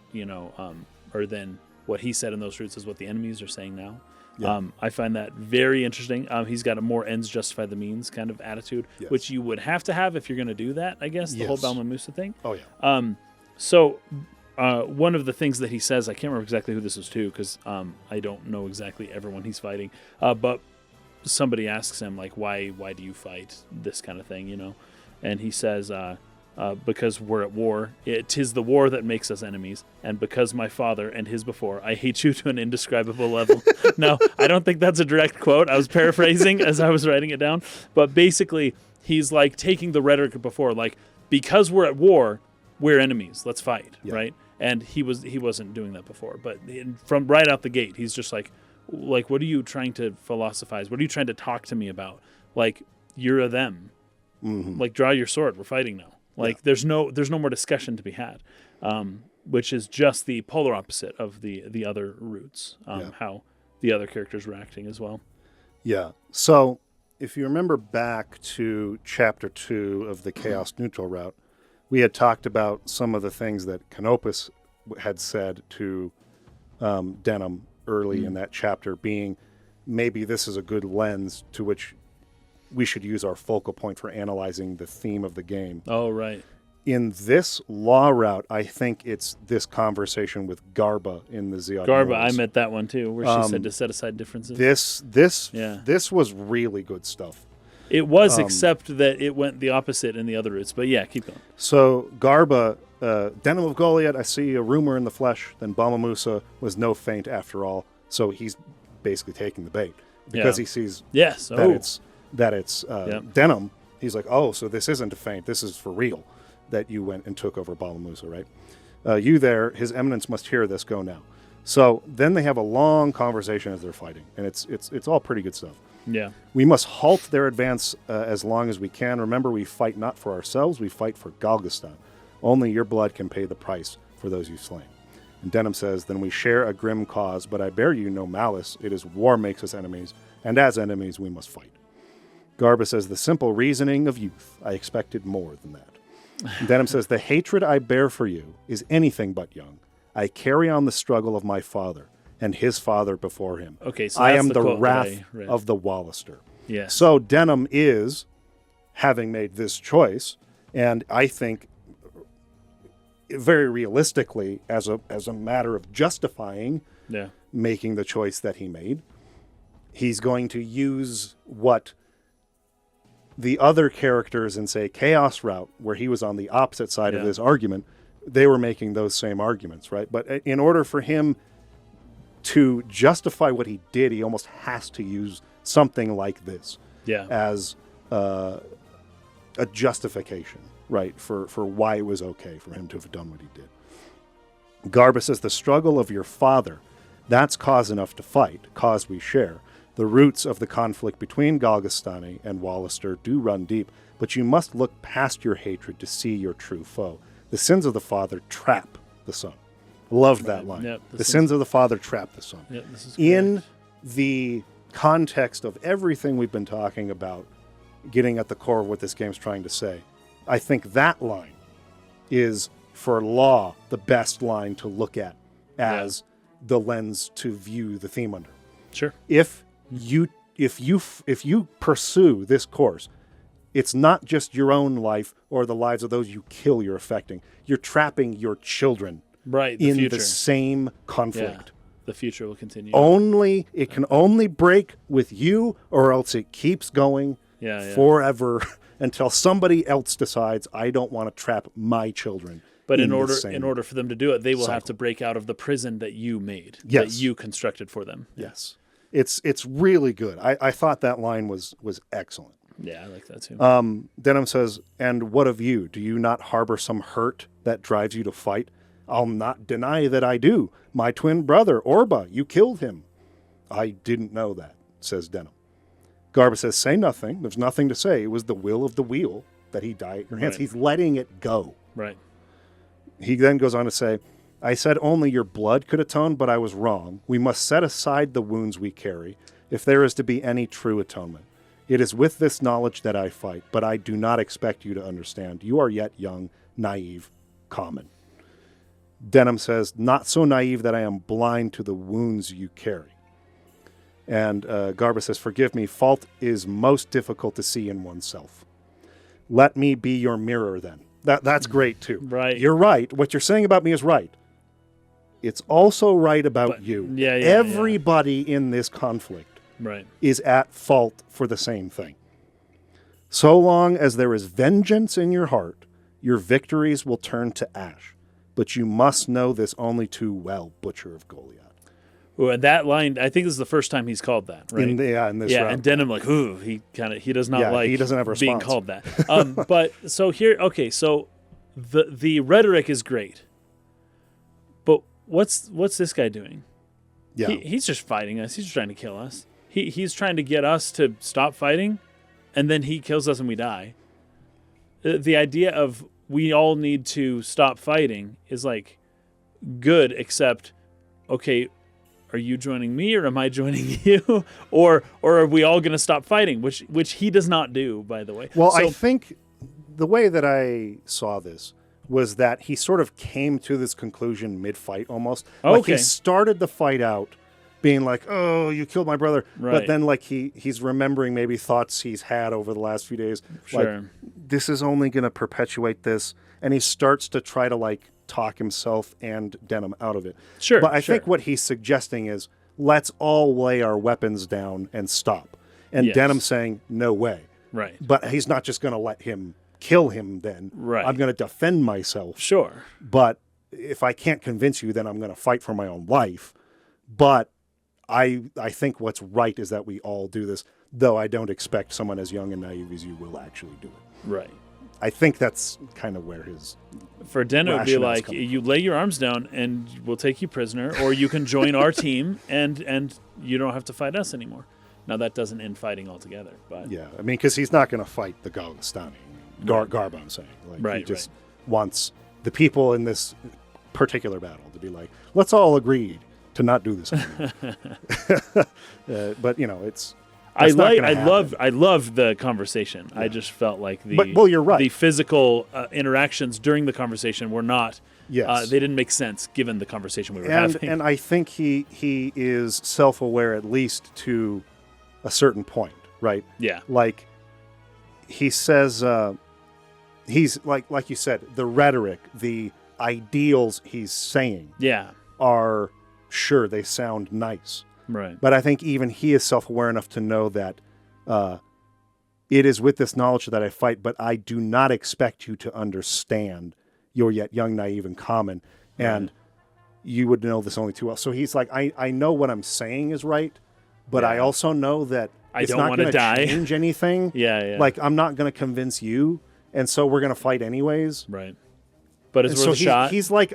or then what he said in those routes is what the enemies are saying now. Yeah. I find that very interesting. He's got a more ends justify the means kind of attitude, Yes. which you would have to have if you're going to do that, I guess, the whole Yes. Balmamusa thing. Oh, yeah. So one of the things that he says, I can't remember exactly who this is to, because I don't know exactly everyone he's fighting, but somebody asks him, why do you fight this kind of thing, And he says, because we're at war. 'Tis the war that makes us enemies, and because my father and his before, I hate you to an indescribable level. No, I don't think that's a direct quote. I was paraphrasing as I was writing it down. But basically, he's taking the rhetoric before, because we're at war, we're enemies. Let's fight, right? And he wasn't doing that before. But from right out the gate, he's just like, what are you trying to philosophize? What are you trying to talk to me about? You're a them. Mm-hmm. Draw your sword. We're fighting now. There's no more discussion to be had, which is just the polar opposite of the other routes, how the other characters were acting as well. Yeah. So if you remember back to Chapter 2 of the Chaos Neutral route, we had talked about some of the things that Canopus had said to Denam early in that chapter, being maybe this is a good lens to which we should use our focal point for analyzing the theme of the game. Oh, right. In this law route, I think it's this conversation with Garba in the Ziad Garba, Wars. I met that one too, where she said to set aside differences. This was really good stuff. It was, except that it went the opposite in the other routes. But yeah, keep going. So Garba, Denam of Goliath, I see a rumor in the flesh. Then Balmamusa was no feint after all. So he's basically taking the bait because he sees that it's Denam. He's like, oh, so this isn't a feint. This is for real that you went and took over Balmamusa, right? You there, His Eminence must hear this. Go now. So then they have a long conversation as they're fighting, and it's all pretty good stuff. Yeah. We must halt their advance as long as we can. Remember, we fight not for ourselves, we fight for Galgastan. Only your blood can pay the price for those you've slain. And Denam says, then we share a grim cause, but I bear you no malice. It is war makes us enemies, and as enemies we must fight. Garba says, the simple reasoning of youth. I expected more than that. And Denam says, the hatred I bear for you is anything but young. I carry on the struggle of my father and his father before him. Okay, so I that's am the the quote wrath that I read. of the Wallister. Yes. So Denam is, having made this choice, and I think very realistically, as a matter of justifying making the choice that he made, he's going to use what the other characters in, say, Chaos Route, where he was on the opposite side of this argument, they were making those same arguments, right? But in order for him to justify what he did, he almost has to use something like this as a justification, right, for why it was okay for him to have done what he did. Garba says, the struggle of your father, that's cause enough to fight, cause we share. The roots of the conflict between Galgastani and Wallister do run deep, but you must look past your hatred to see your true foe. The sins of the father trap the son. Loved that line. Yep, the sins of the father trap the son. Yep, this is in the context of everything we've been talking about, getting at the core of what this game's trying to say, I think that line is, for Law, the best line to look at as the lens to view the theme under. Sure. If you pursue this course, it's not just your own life or the lives of those you kill you're affecting. You're trapping your children in the same conflict. Yeah. The future will continue. It can only break with you, or else it keeps going forever until somebody else decides, I don't want to trap my children. But in order for them to do it, they will have to break out of the prison that you made, that you constructed for them. Yes. It's really good. I thought that line was excellent. Yeah, I like that too. Denam says, and what of you? Do you not harbor some hurt that drives you to fight? I'll not deny that I do. My twin brother, Orba, you killed him. I didn't know that, says Denam. Garba says, say nothing. There's nothing to say. It was the will of the wheel that he died at your hands. He's letting it go. Right. He then goes on to say, I said only your blood could atone, but I was wrong. We must set aside the wounds we carry, if there is to be any true atonement. It is with this knowledge that I fight, but I do not expect you to understand. You are yet young, naive, common. Denam says, not so naive that I am blind to the wounds you carry. And Garba says, forgive me, fault is most difficult to see in oneself. Let me be your mirror then. That's great too. Right. You're right. What you're saying about me is right. It's also right about you. Everybody in this conflict is at fault for the same thing. So long as there is vengeance in your heart, your victories will turn to ash. But you must know this only too well, Butcher of Goliath. Ooh, and that line, I think this is the first time he's called that, right? In this round. And Denham, like, ooh, he does not like he doesn't have a being response. called that. But so here, okay, so the rhetoric is great, but what's this guy doing? Yeah, he's just fighting us. He's just trying to kill us. He's trying to get us to stop fighting, and then he kills us and we die. The idea of we all need to stop fighting is like good, except, okay, are you joining me or am I joining you? or are we all going to stop fighting? Which he does not do, by the way. Well, I think the way that I saw this was that he sort of came to this conclusion mid-fight almost. Like he started the fight out being like, oh, you killed my brother. Right. But then like he's remembering maybe thoughts he's had over the last few days. Sure. Like, this is only going to perpetuate this. And he starts to try to like talk himself and Denam out of it. Sure. But I think what he's suggesting is let's all lay our weapons down and stop. And Denam saying, no way. Right. But he's not just going to let him kill him then. Right. I'm going to defend myself. Sure. But if I can't convince you, then I'm going to fight for my own life. But I think what's right is that we all do this, though I don't expect someone as young and naive as you will actually do it. Right. I think that's kind of where his For Denam, it would be like, you lay your arms down and we'll take you prisoner, or you can join our team and you don't have to fight us anymore. Now, that doesn't end fighting altogether. But yeah, I mean, because he's not going to fight the Galistani. Garba, I'm saying. Like, he just wants the people in this particular battle to be like, let's all agree to not do this anymore. But, you know, it's... I love the conversation. Yeah. I just felt like you're right. The physical interactions during the conversation were not. Yes. They didn't make sense given the conversation we were having. And I think he is self-aware at least to a certain point, right? Yeah. Like he says, he's like you said, the rhetoric, the ideals he's saying, are sure they sound nice. Right. But I think even he is self-aware enough to know that it is with this knowledge that I fight, but I do not expect you to understand. You're yet young, naive, and common, and you would know this only too well. So he's like, I know what I'm saying is right, but I also know that it's not going to change anything. Like, I'm not going to convince you, and so we're going to fight anyways. Right. But it's worth a shot. He's like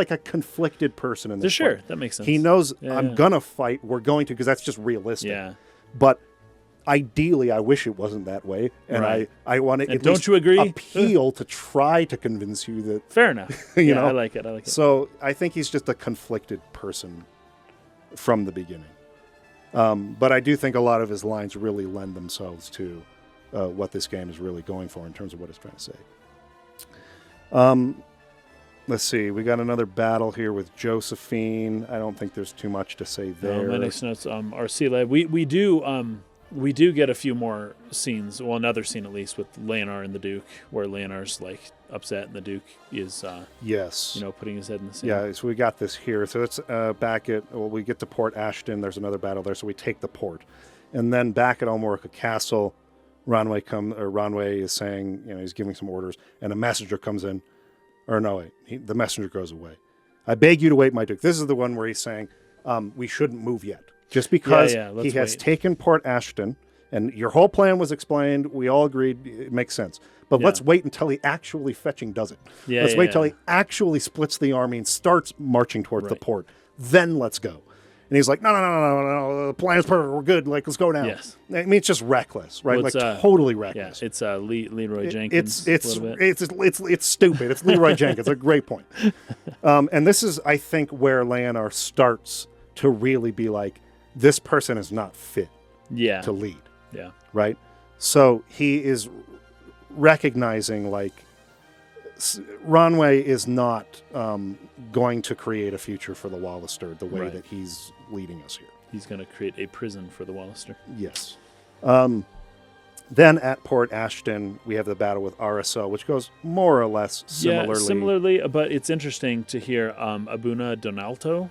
a conflicted person in this. Sure, that makes sense. He knows I'm gonna fight. We're going to, because that's just realistic. Yeah. But ideally, I wish it wasn't that way, and I want to. Don't you agree? Appeal to try to convince you that. Fair enough. you know, I like it. So I think he's just a conflicted person from the beginning. But I do think a lot of his lines really lend themselves to what this game is really going for in terms of what it's trying to say. Let's see. We got another battle here with Josephine. I don't think there's too much to say there. My next notes, Arcila. We do get a few more scenes. Well, another scene at least with Leonard and the Duke, where Leonard's like upset and the Duke is yes, putting his head in the sand. Yeah, so we got this here. So it's back at we get to Port Ashton. There's another battle there, so we take the port, and then back at Almorca Castle, Ronway is saying, he's giving some orders, and a messenger comes in. Or no, wait, the messenger goes away. I beg you to wait, my Duke. This is the one where he's saying we shouldn't move yet. Just because he has taken Port Ashton, and your whole plan was explained, we all agreed it makes sense. But let's wait until he actually does it. Let's wait until he actually splits the army and starts marching towards the port. Then let's go. And he's like, no, the plan's perfect. We're good. Like, let's go now. Yes. I mean, it's just reckless, right? Well, totally reckless. Yeah, it's Leroy Jenkins. It's stupid. It's Leroy Jenkins. A great point. And this is, I think, where Leonard starts to really be like, this person is not fit to lead. Yeah. Right? So he is recognizing, like, Ronway is not going to create a future for the Wallister the way that he's leading us here. He's going to create a prison for the Wallister. Yes. Then at Port Ashton, we have the battle with RSL, which goes more or less similarly. Yeah, similarly, but it's interesting to hear Abuna Donalto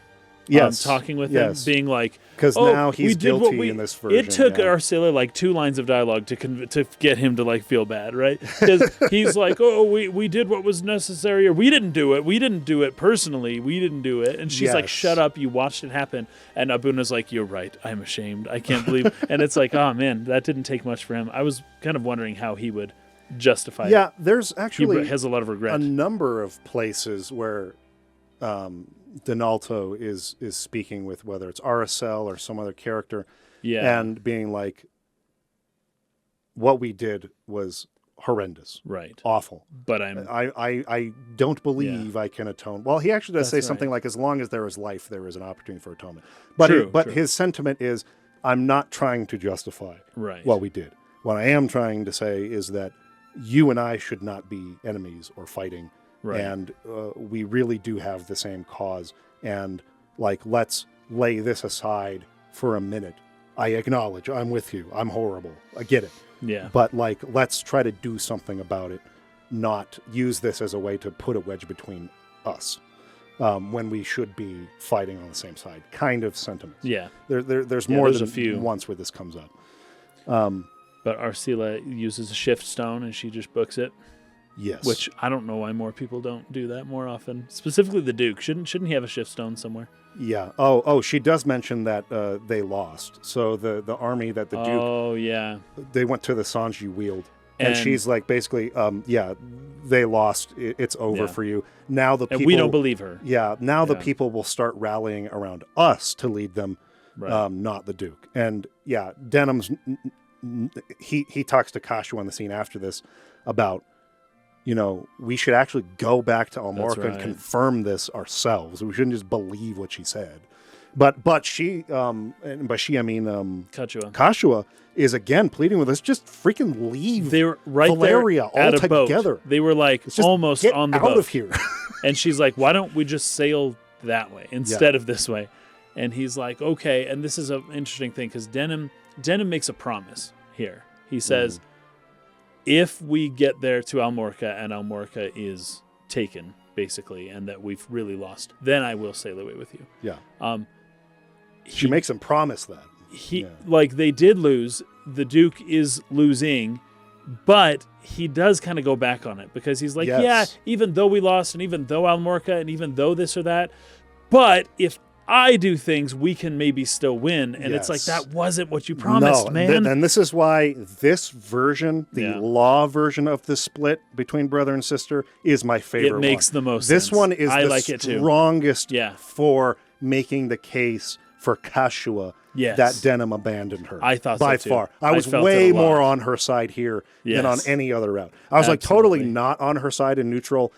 talking with him, being like, because now he's guilty in this version. It took Arcila like 2 lines of dialogue to get him to like feel bad, right? Because he's like, we did what was necessary, or we didn't do it personally, we didn't do it, and she's like, shut up, you watched it happen. And Abuna's like, you're right, I'm ashamed, I can't believe. And it's like, oh man, that didn't take much for him. I was kind of wondering how he would justify it. Yeah, there's actually he has a lot of regret. A number of places where Donalto is speaking with, whether it's RSL or some other character, and being like, what we did was horrendous, right, awful. But I don't believe I can atone. Well, he actually does say something like, as long as there is life, there is an opportunity for atonement. But true. His sentiment is, I'm not trying to justify what we did. What I am trying to say is that you and I should not be enemies or fighting. Right. And we really do have the same cause. And, like, let's lay this aside for a minute. I acknowledge, I'm with you. I'm horrible. I get it. Yeah. But, like, let's try to do something about it, not use this as a way to put a wedge between us when we should be fighting on the same side. Kind of sentiments. Yeah. There's more than a few once where this comes up. But Arcila uses a shift stone and she just books it. Yes. Which I don't know why more people don't do that more often. Specifically the Duke. Shouldn't he have a shift stone somewhere? Yeah. Oh, she does mention that they lost. So the army that the Duke... Oh, yeah. They went to the Sanji Weald. And she's like, basically, they lost. It's over for you. Now the people... And we don't believe her. Yeah. Now the people will start rallying around us to lead them, not the Duke. And, Denham's... He talks to Kashu on the scene after this about... we should actually go back to Almorca and confirm this ourselves. We shouldn't just believe what she said. But she, and by she I mean Kashua is again pleading with us, just freaking leave. They're right Valeria there at all together. Boat. They were like almost on the boat. Out of here. And she's like, why don't we just sail that way instead of this way? And he's like, okay. And this is an interesting thing because Denam makes a promise here. He says, if we get there to Almorca and Almorca is taken, basically, and that we've really lost, then I will sail away with you. Yeah. She makes him promise that. Like, they did lose. The Duke is losing, but he does kind of go back on it because he's like, even though we lost and even though Almorca and even though this or that, but if I do things, we can maybe still win. And it's like, that wasn't what you promised, man. And this is why this version, the law version of the split between brother and sister, is my favorite one. It makes the most sense. This one is the strongest for making the case for Kashua that Denam abandoned her. I thought by so too. far. I was way more on her side here than on any other route. I was like totally not on her side in neutral.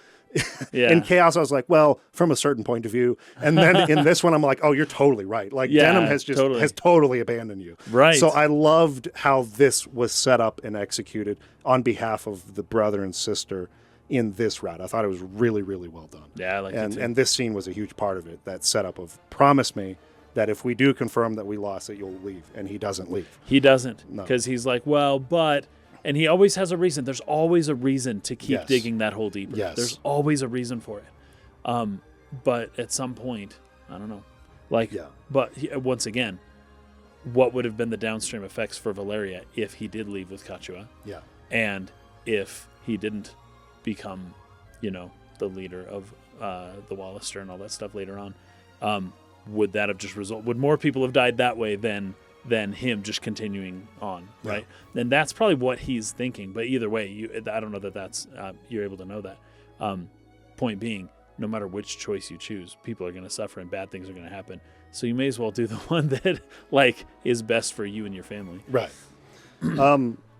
In Chaos, I was like, well, from a certain point of view. And then in this one, I'm like, oh, you're totally right. Like, Denam has totally abandoned you. Right. So I loved how this was set up and executed on behalf of the brother and sister in this route. I thought it was really, really well done. Yeah, I like it too. And this scene was a huge part of it, that setup of promise me that if we do confirm that we lost, that you'll leave. And he doesn't leave. He doesn't, No. because he's like, well, but... And he always has a reason. There's always a reason to keep Yes. digging that hole deeper. Yes. There's always a reason for it. But at some point, I don't know. But once again, what would have been the downstream effects for Valeria if he did leave with Kachua? Yeah. And if he didn't become, the leader of the Wallister and all that stuff later on, would that have just would more people have died that way than him just continuing on, right? And that's probably what he's thinking. But either way, I don't know that's you're able to know that. Point being, no matter which choice you choose, people are going to suffer and bad things are going to happen. So you may as well do the one that is best for you and your family. Right.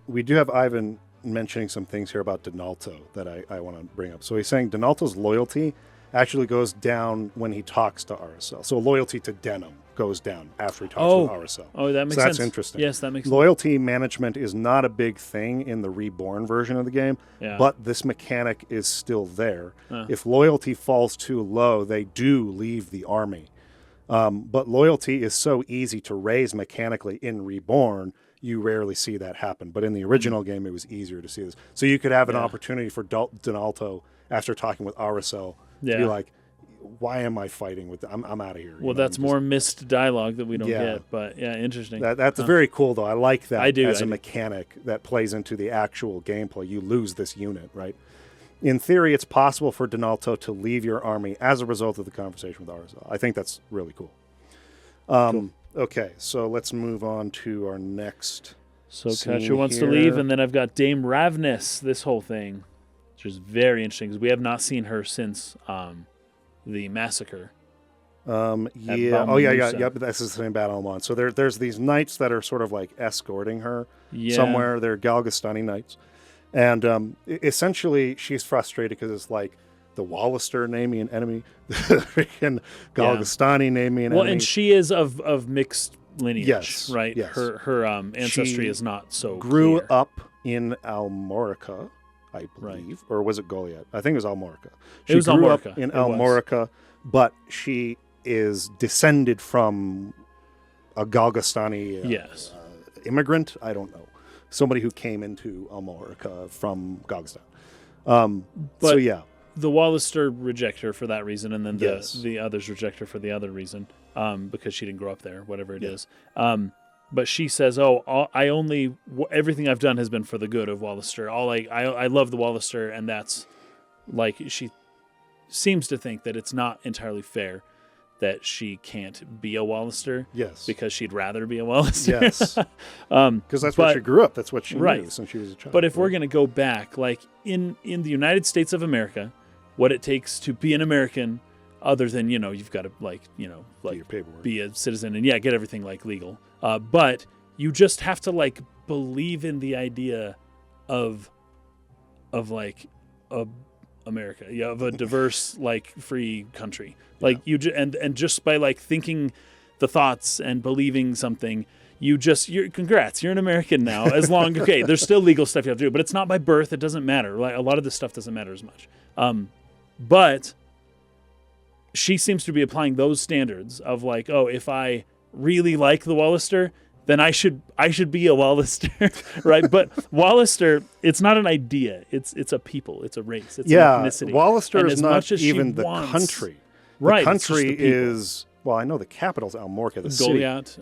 We do have Ivan mentioning some things here about Donalto that I want to bring up. So he's saying Donalto's loyalty actually goes down when he talks to Aracel. So loyalty to Denam goes down after he talks with Aracel. Oh, that makes sense. sense. That's interesting. Yes, that makes sense. Loyalty management is not a big thing in the Reborn version of the game, but this mechanic is still there. If loyalty falls too low, they do leave the army. But loyalty is so easy to raise mechanically in Reborn, you rarely see that happen. But in the original game, it was easier to see this. So you could have an opportunity for Donalto, after talking with Aracel, to be like, why am I fighting with them? I'm out of here. Well, that's more missed dialogue that we don't get. But interesting. That's very cool, though. I like that as a I mechanic that plays into the actual gameplay. You lose this unit, right? In theory, it's possible for Donalto to leave your army as a result of the conversation with Aracel. I think that's really cool. Okay, so let's move on to our next So scene Katja wants to here. leave, and then I've got Dame Ravnus, this whole thing, which is very interesting because we have not seen her since the massacre. Balmamusa. But this is the same battle I'm on. So there's these knights that are sort of like escorting her somewhere. They're Galgastani knights. And essentially, she's frustrated because it's like, the Wallister named me an enemy. The freaking Galgastani named me an enemy. Well, and she is of mixed lineage, right? Yes. Her ancestry is not so grew clear. up in Almorica, I believe. Or was it Goliath? I think it was Almorica. She It was grew Almorica. up in Almorica, but she is descended from a Galgastani immigrant. I don't know. Somebody who came into Almorica from Galgastan. The Wallister reject her for that reason, and then the others reject her for the other reason, because she didn't grow up there, whatever it is. But she says, everything I've done has been for the good of Wallister. I love the Wallister, and that's she seems to think that it's not entirely fair that she can't be a Wallister. Yes. Because she'd rather be a Wallister. Yes. Because that's where she grew up. That's what she knew since she was a child. But if we're going to go back, in the United States of America, what it takes to be an American, other than, you've got to your paperwork. be a citizen and get everything legal. But you just have to believe in the idea of America, of a diverse, free country. And just by thinking the thoughts and believing something, congrats, you're an American now. As long, there's still legal stuff you have to do, but it's not by birth. It doesn't matter. A lot of this stuff doesn't matter as much. But she seems to be applying those standards of if I really like the Wallister, then I should be a Wallister, right? But Wallister, it's not an idea. It's a people. It's a race. It's an ethnicity. Wallister is not as even the country. Right. The country is, well, I know the capital's Almorica, the city. Goliath.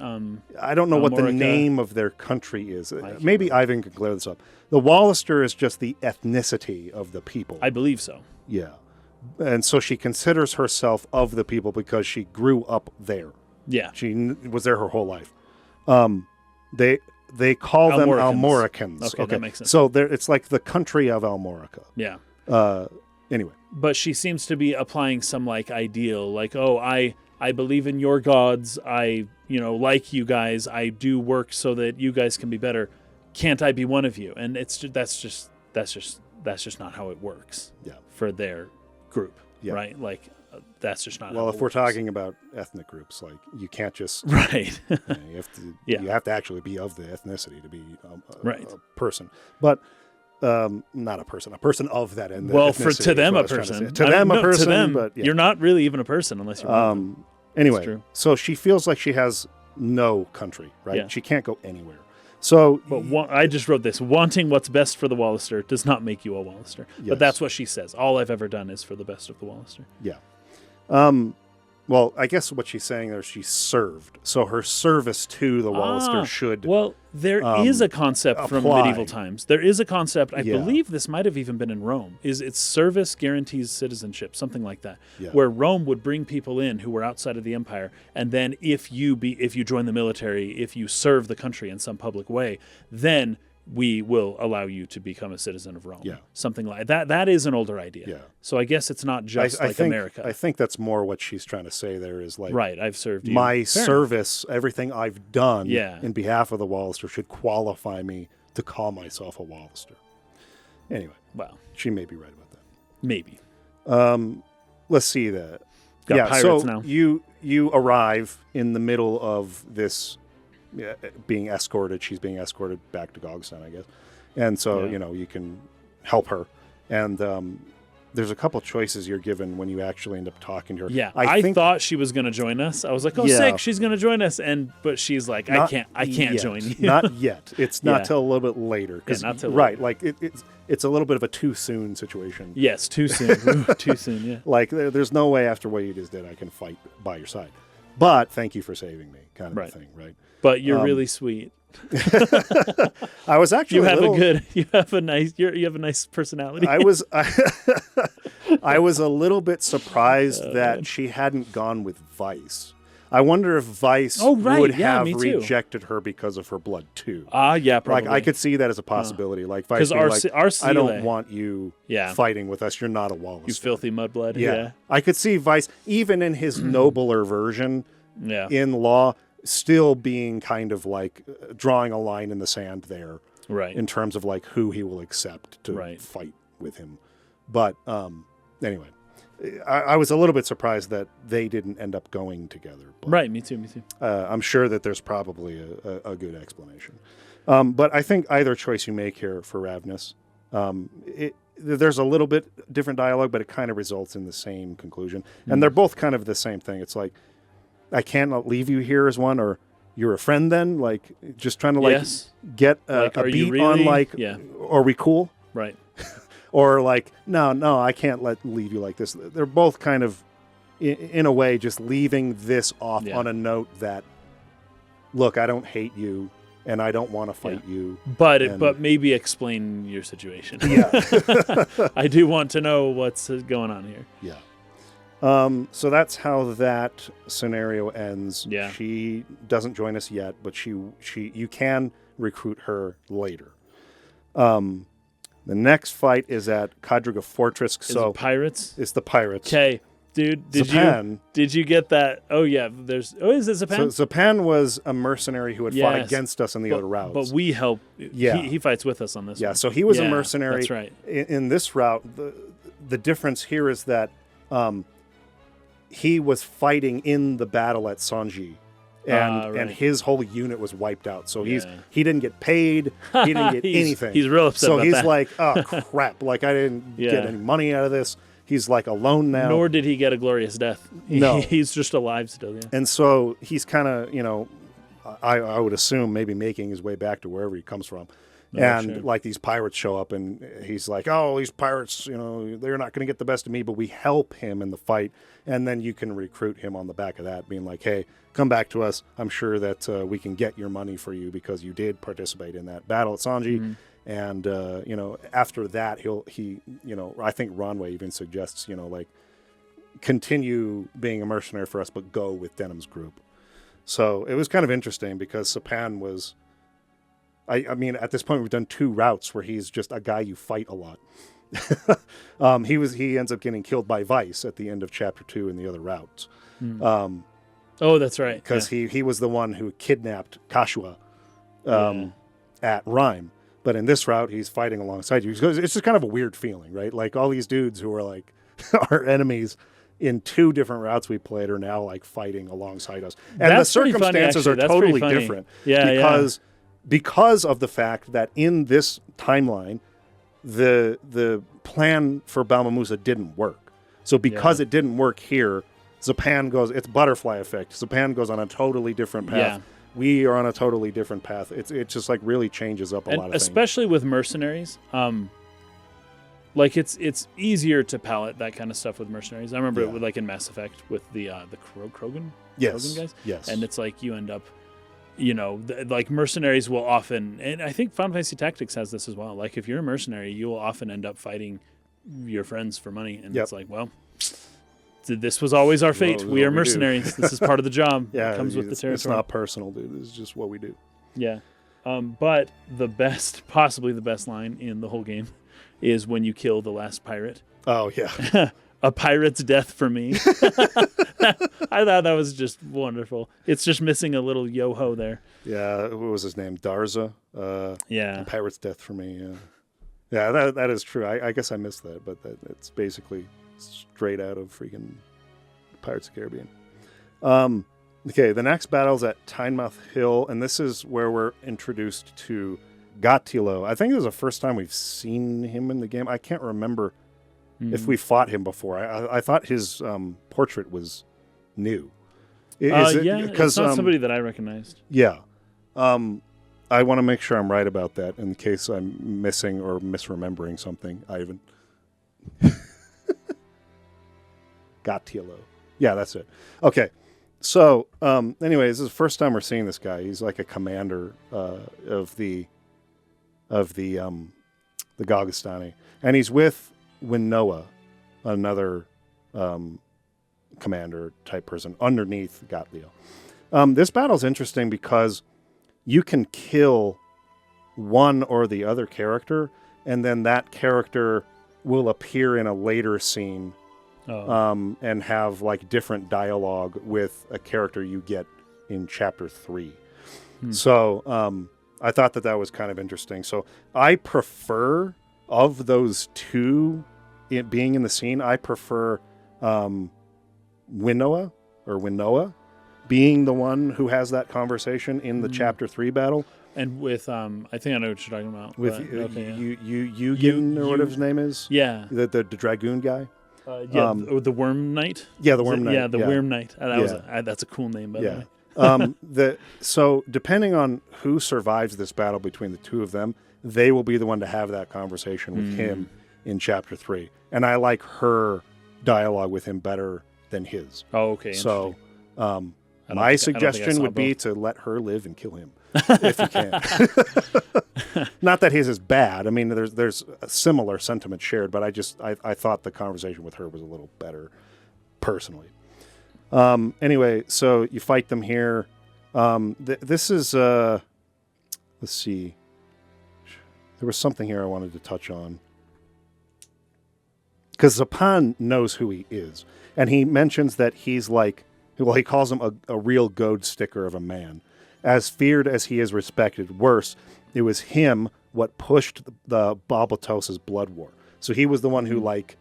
I don't know what the name of their country is. Maybe Ivan can clear this up. The Wallister is just the ethnicity of the people. I believe so. Yeah. And so she considers herself of the people because she grew up there. Yeah. She was there her whole life. They call them Almoricans. Okay, that makes sense. So it's like the country of Almorica. Yeah. Anyway. But she seems to be applying some ideal, I believe in your gods. I, like you guys. I do work so that you guys can be better. Can't I be one of you? And that's just not how it works. Yeah. For their group, right? That's just not. Well, how if it we're works. talking about ethnic groups, you can't just right. you have to. You have to actually be of the ethnicity to be a right. person. But not a person of that end. Well, to them a person. To them a person. To them, but yeah. You're not really even a person unless you're anyway, so she feels like she has no country, right? Yeah. She can't go anywhere. So, but I just wrote this: wanting what's best for the Wallister does not make you a Wallister. Yes. But that's what she says. All I've ever done is for the best of the Wallister. Yeah. Well, I guess what she's saying there is she served. So her service to the Wallister should. Well, there is a concept from medieval times. There is a concept. I believe this might have even been in Rome. It's service guarantees citizenship, something like that. Yeah. Where Rome would bring people in who were outside of the empire, and then if you join the military, if you serve the country in some public way, then we will allow you to become a citizen of Rome. Yeah. Something like that. That is an older idea. Yeah. So I guess it's not just America. I think that's more what she's trying to say there is like, right, I've served you. My service, everything I've done in behalf of the Wallister should qualify me to call myself a Wallister. Anyway. Wow. She may be right about that. Maybe. Let's see that. Got pirates so now. You arrive in the middle of this being escorted. She's being escorted back to Gogstown, I guess. And so, you can help her. And there's a couple choices you're given when you actually end up talking to her. Yeah, I thought she was going to join us. I was like, sick, she's going to join us. But she's like, I can't join you. Not yet. It's not till a little bit later. Not till later. Like it's a little bit of a too soon situation. Yes, too soon. Too soon, yeah. Like there's no way after what you just did I can fight by your side. But thank you for saving me, kind of a thing, right? But you're really sweet. I was actually you have a nice personality. I was a little bit surprised that she hadn't gone with Vice. I wonder if Vice would have rejected her because of her blood too. Yeah, probably. Like I could see that as a possibility. Like Vice being like, I don't want you fighting with us. You're not a Wallister. You filthy mudblood. Yeah. I could see Vice, even in his nobler version in law, still being kind of like drawing a line in the sand there, right? In terms of like who he will accept to fight with him. But anyway, I was a little bit surprised that they didn't end up going together. But, right, me too. I'm sure that there's probably a good explanation. But I think either choice you make here for Ravnus, there's a little bit different dialogue, but it kind of results in the same conclusion. And they're both kind of the same thing. It's like, I can't leave you here as one, or you're a friend then? Like, just trying to get a beat on like, are we cool? Right. Or like, no, I can't leave you like this. They're both kind of, in a way, just leaving this off on a note that, look, I don't hate you, and I don't want to fight you. But maybe explain your situation. Yeah. I do want to know what's going on here. Yeah. So that's how that scenario ends. Yeah. She doesn't join us yet, but you can recruit her later. The next fight is at Kadriga Fortress. Is it pirates? It's the pirates. Okay, dude. Did you get that? Oh yeah. Is it Zapan? So Zapan was a mercenary who had fought against us in the other routes. But we help. Yeah. He fights with us on this. Yeah. One. So he was a mercenary. That's right. In this route, the difference here is that he was fighting in the battle at Sanji, and his whole unit was wiped out. So he didn't get paid. He didn't get anything. He's real upset. So about he's that. like, oh crap! Like I didn't get any money out of this. He's like alone now. Nor did he get a glorious death. No, he's just alive still. Yeah. And so he's kind of, I would assume maybe making his way back to wherever he comes from. Like these pirates show up and he's like, oh, these pirates, they're not going to get the best of me, but we help him in the fight. And then you can recruit him on the back of that, being like, hey, come back to us. I'm sure that we can get your money for you because you did participate in that battle at Sanji. Mm-hmm. And, after that, I think Ronway even suggests, continue being a mercenary for us, but go with Denam's group. So it was kind of interesting because Zapan was, I mean, at this point, we've done 2 routes where he's just a guy you fight a lot. He ends up getting killed by Vice at the end of chapter 2 in the other routes. Oh, that's right. Because he was the one who kidnapped Kashua at Rhyme. But in this route, he's fighting alongside you. It's just kind of a weird feeling, right? Like all these dudes who are like our enemies in 2 different routes we played are now like fighting alongside us. And the circumstances are totally different. Yeah, because of the fact that in this timeline, the plan for Balmamusa didn't work. So because it didn't work here, Zapan goes. It's butterfly effect. Zapan goes on a totally different path. Yeah. We are on a totally different path. It just like really changes up a lot of things. Especially with mercenaries. Like it's easier to palette that kind of stuff with mercenaries. I remember it with, like in Mass Effect with the Krogan guys. Yes. And it's like you end up, like mercenaries will often, and I think Final Fantasy Tactics has this as well. Like if you're a mercenary, you will often end up fighting your friends for money, and it's like, well, this was always our fate. We are mercenaries. This is part of the job. Yeah, it comes with the territory. It's not personal, dude. This is just what we do. Yeah. But possibly the best line in the whole game is when you kill the last pirate. Oh, yeah. A pirate's death for me. I thought that was just wonderful. It's just missing a little yo-ho there. Yeah, what was his name? Darza? Yeah. A pirate's death for me, yeah. Yeah, that is true. I guess I missed that, but it's basically straight out of freaking Pirates of the Caribbean. Okay, the next battle's at Tynemouth Hill, and this is where we're introduced to Gattilo. I think this is the first time we've seen him in the game. I can't remember if we fought him before. I thought his portrait was new. It's not somebody that I recognized. Yeah. I want to make sure I'm right about that in case I'm missing or misremembering something, Ivan. Gattilo. Yeah, that's it. Okay. So, anyway, this is the first time we're seeing this guy. He's like a commander of the Galgastani, and he's with Winnoa, another commander type person underneath Gattilo. This battle's interesting because you can kill one or the other character, and then that character will appear in a later scene. And have like different dialogue with a character you get in chapter 3. So I thought that was kind of interesting. So I prefer, of those two being in the scene, I prefer Winnoa being the one who has that conversation in the chapter 3 battle. And with I think I know what you're talking about. With Eugen or whatever his name is. Yeah. The Dragoon guy. The Worm Knight. Yeah, the Worm Knight. Yeah, the Worm Knight. That's a cool name, by the way. So depending on who survives this battle between the two of them, they will be the one to have that conversation with him in chapter 3. And I like her dialogue with him better than his. Oh, okay. So my suggestion would be to let her live and kill him if you can. Not that his is bad. I mean, there's a similar sentiment shared, but I thought the conversation with her was a little better, personally. Anyway, so you fight them here. This is let's see. There was something here I wanted to touch on. Because Zapan knows who he is. And he mentions that he's like, well, he calls him a real goad sticker of a man. As feared as he is respected, worse, it was him what pushed the Balbatos' blood war. So he was the one who like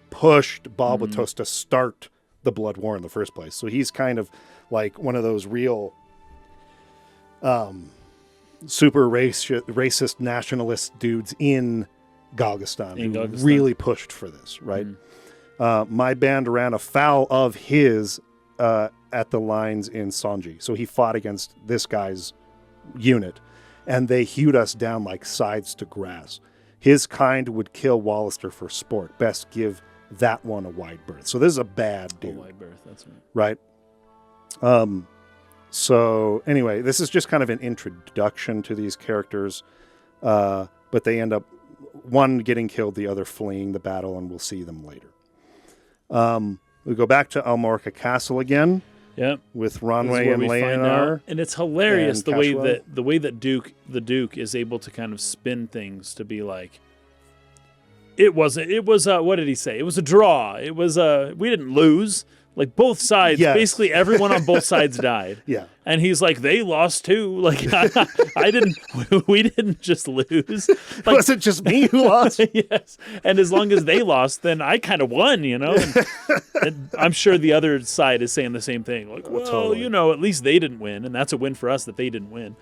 pushed Balbatos to start the blood war in the first place. So he's kind of like one of those real super racist nationalist dudes in Galgastan who really pushed for this, right? My band ran afoul of his at the lines in Sonji. So he fought against this guy's unit, and they hewed us down like sides to grass. His kind would kill Wallister for sport. Best give that one a wide berth. So this is a bad dude. A wide berth, that's right. Right? So anyway, this is just kind of an introduction to these characters, but they end up one getting killed, the other fleeing the battle, and we'll see them later. We go back to Almorca Castle again. Yep. With Ronway and Leonor. And it's hilarious the way that the Duke is able to kind of spin things to be like, it was what did he say? It was a draw. It was we didn't lose. Like both sides, Yes. basically everyone on both sides died. Yeah. And he's like, they lost too. Like I didn't. We didn't just lose. Like, Was it just me who lost? yes. And as long as they lost, then I kind of won. And I'm sure the other side is saying the same thing. Like, well, totally. at least they didn't win, and that's a win for us that they didn't win.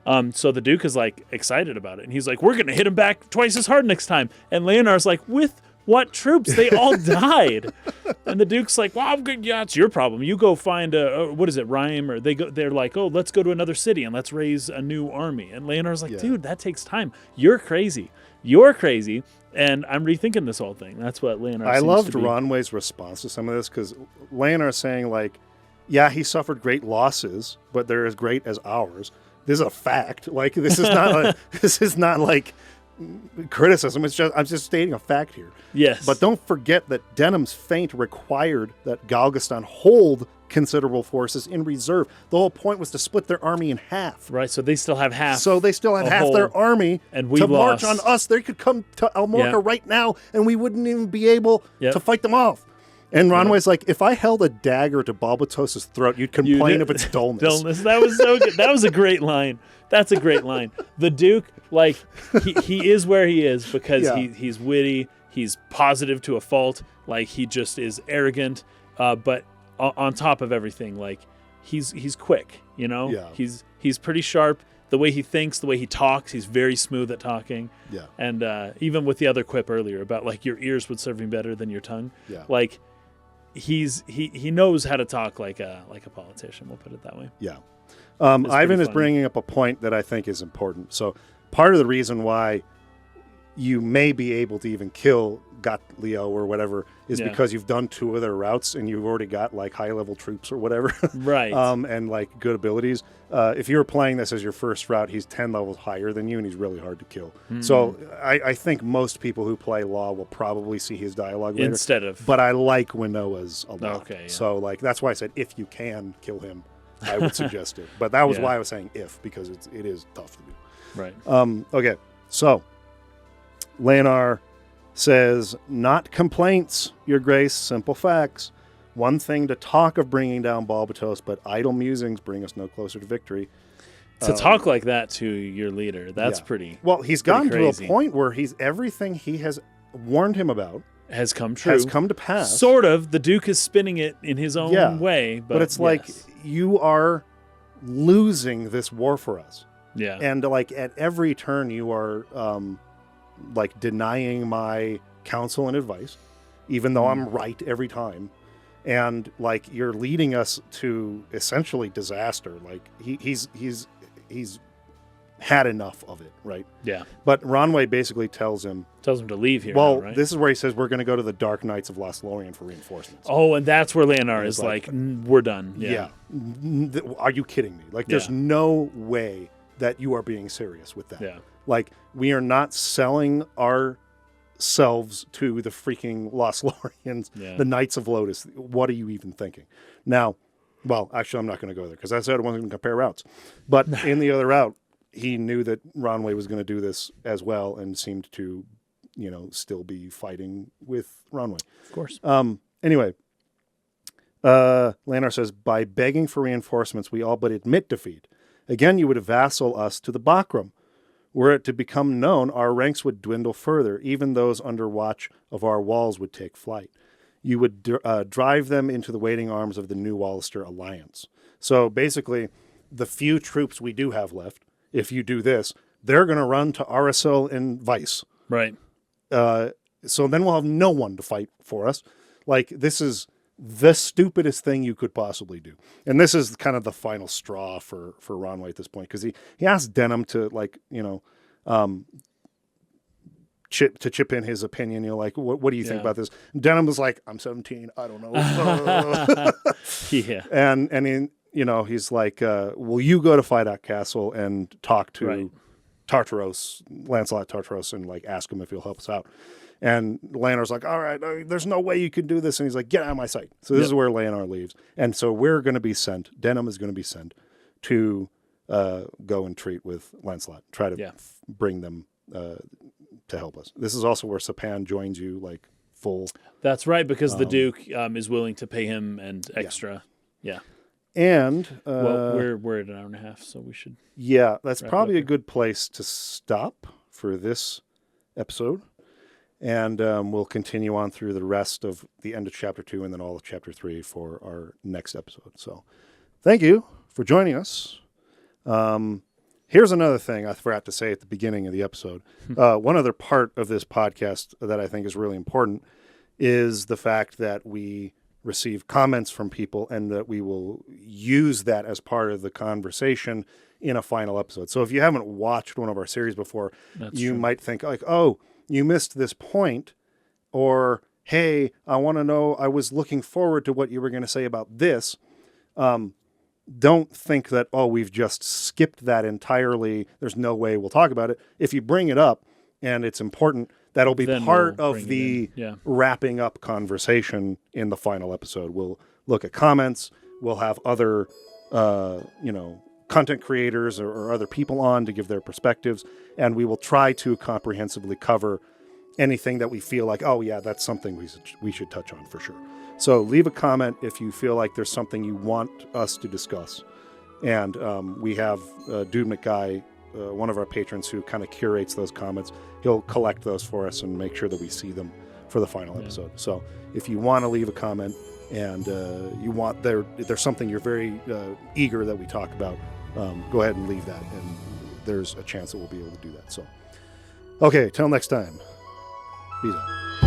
Yeah. So the Duke is like excited about it, and he's like, we're gonna hit him back twice as hard next time. And Leonar's like, with what troops? They all died. And the Duke's like, well, I'm good. Yeah, it's your problem. You go find what is it, Rhyme? Or they're like, oh, let's go to another city and let's raise a new army. And Leonar's like, dude, that takes time. You're crazy. And I'm rethinking this whole thing. That's what Leonar I seems loved to be. Ronway's response to some of this, because Leonar's saying, like, yeah, he suffered great losses, but they're as great as ours. This is a fact. Like, this is not like criticism. I'm just stating a fact here. Yes. But don't forget that Denam's feint required that Galgaston hold considerable forces in reserve. The whole point was to split their army in half. Right, so they still have half. So they still had half their army and we to march lost. on us. They could come to Almorca right now, and we wouldn't even be able to fight them off. And Ronway's like, if I held a dagger to Balbatos's throat, you'd complain of its dullness. That was so good. That was a great line. That's a great line. The Duke, like, he is where he is because he's witty, he's positive to a fault, like he just is arrogant, but on top of everything, like he's quick, Yeah. He's pretty sharp. The way he thinks, the way he talks, he's very smooth at talking. Yeah. And even with the other quip earlier about like your ears would serve me better than your tongue. Yeah. Like he knows how to talk like a politician. We'll put it that way. Yeah. Ivan is funny. bringing up a point that I think is important. So part of the reason why you may be able to even kill Gatlio or whatever is because you've done 2 other routes and you've already got like high-level troops or whatever. Right. And like good abilities. If you're playing this as your first route, he's 10 levels higher than you and he's really hard to kill. Mm-hmm. So I think most people who play Law will probably see his dialogue later. Instead of... But I like Winnoa's a lot. Okay, yeah. So like that's why I said if you can kill him, I would suggest it. But that was why I was saying if, because it is tough to do. Right. Okay, so Leonar says, not complaints, Your Grace, simple facts. One thing to talk of bringing down Balbatos, but idle musings bring us no closer to victory. To talk like that to your leader, that's pretty. Well, he's gotten crazy. to a point where everything he has warned him about has come true. Has come to pass. Sort of. The Duke is spinning it in his own way. But it's like, you are losing this war for us. Yeah. And like at every turn you are like denying my counsel and advice, even though I'm right every time. And like you're leading us to essentially disaster. Like he's had enough of it, right? Yeah. But Ronway basically tells him to leave here. Well, now, right? this is where he says we're going to go to the Dark Knights of Lothlorien for reinforcements. Oh, and that's where Leonar is like, we're done. Yeah. Are you kidding me? Like, there's no way that you are being serious with that. Yeah. Like, we are not selling ourselves to the freaking Lothloriens, the Knights of Lotus. What are you even thinking? Now, well, actually, I'm not going to go there because I said I wasn't going to compare routes. But in the other route, he knew that Ronway was going to do this as well and seemed to, still be fighting with Ronway. Of course. Anyway, Leonar says, by begging for reinforcements, we all but admit defeat. Again, you would vassal us to the Bakram. Were it to become known, our ranks would dwindle further. Even those under watch of our walls would take flight. You would drive them into the waiting arms of the New Wallister Alliance. So basically, the few troops we do have left, if you do this, they're going to run to Arasil and Vice. Right. So then we'll have no one to fight for us. Like, this is the stupidest thing you could possibly do. And this is kind of the final straw for Ronway at this point, because he asked Denam to, like, chip in his opinion. Like, what do you think about this? And Denam was like, I'm 17. I don't know. Yeah. And he's like, will you go to Fidoc Castle and talk to Tartaros, Lancelot Tartaros, and like ask him if he'll help us out? And Leonar's like, all right, there's no way you can do this. And he's like, get out of my sight. So this is where Leonar leaves. And so we're going to be sent, Denam is going to be sent to go and treat with Lancelot, try to bring them to help us. This is also where Sapan joins you like full. That's right, because the Duke is willing to pay him and extra. Yeah. And Well, we're at an hour and a half, so we should. Yeah, that's probably a good place to stop for this episode. And we'll continue on through the rest of the end of chapter 2 and then all of chapter 3 for our next episode. So thank you for joining us. Here's another thing I forgot to say at the beginning of the episode. One other part of this podcast that I think is really important is the fact that we receive comments from people and that we will use that as part of the conversation in a final episode. So if you haven't watched one of our series before, you might think like, oh, you missed this point, or, hey, I want to know, I was looking forward to what you were going to say about this. Don't think that, oh, we've just skipped that entirely. There's no way we'll talk about it. If you bring it up and it's important, that'll be part of the wrapping up conversation in the final episode. We'll look at comments. We'll have other, content creators or other people on to give their perspectives. And we will try to comprehensively cover anything that we feel like, oh, yeah, that's something we should touch on for sure. So leave a comment if you feel like there's something you want us to discuss. And we have Dude McGuy, one of our patrons, who kind of curates those comments. He'll collect those for us and make sure that we see them for the final episode. So if you want to leave a comment and there's something you're very eager that we talk about, go ahead and leave that. And there's a chance that we'll be able to do that. So, okay, till next time. Peace out.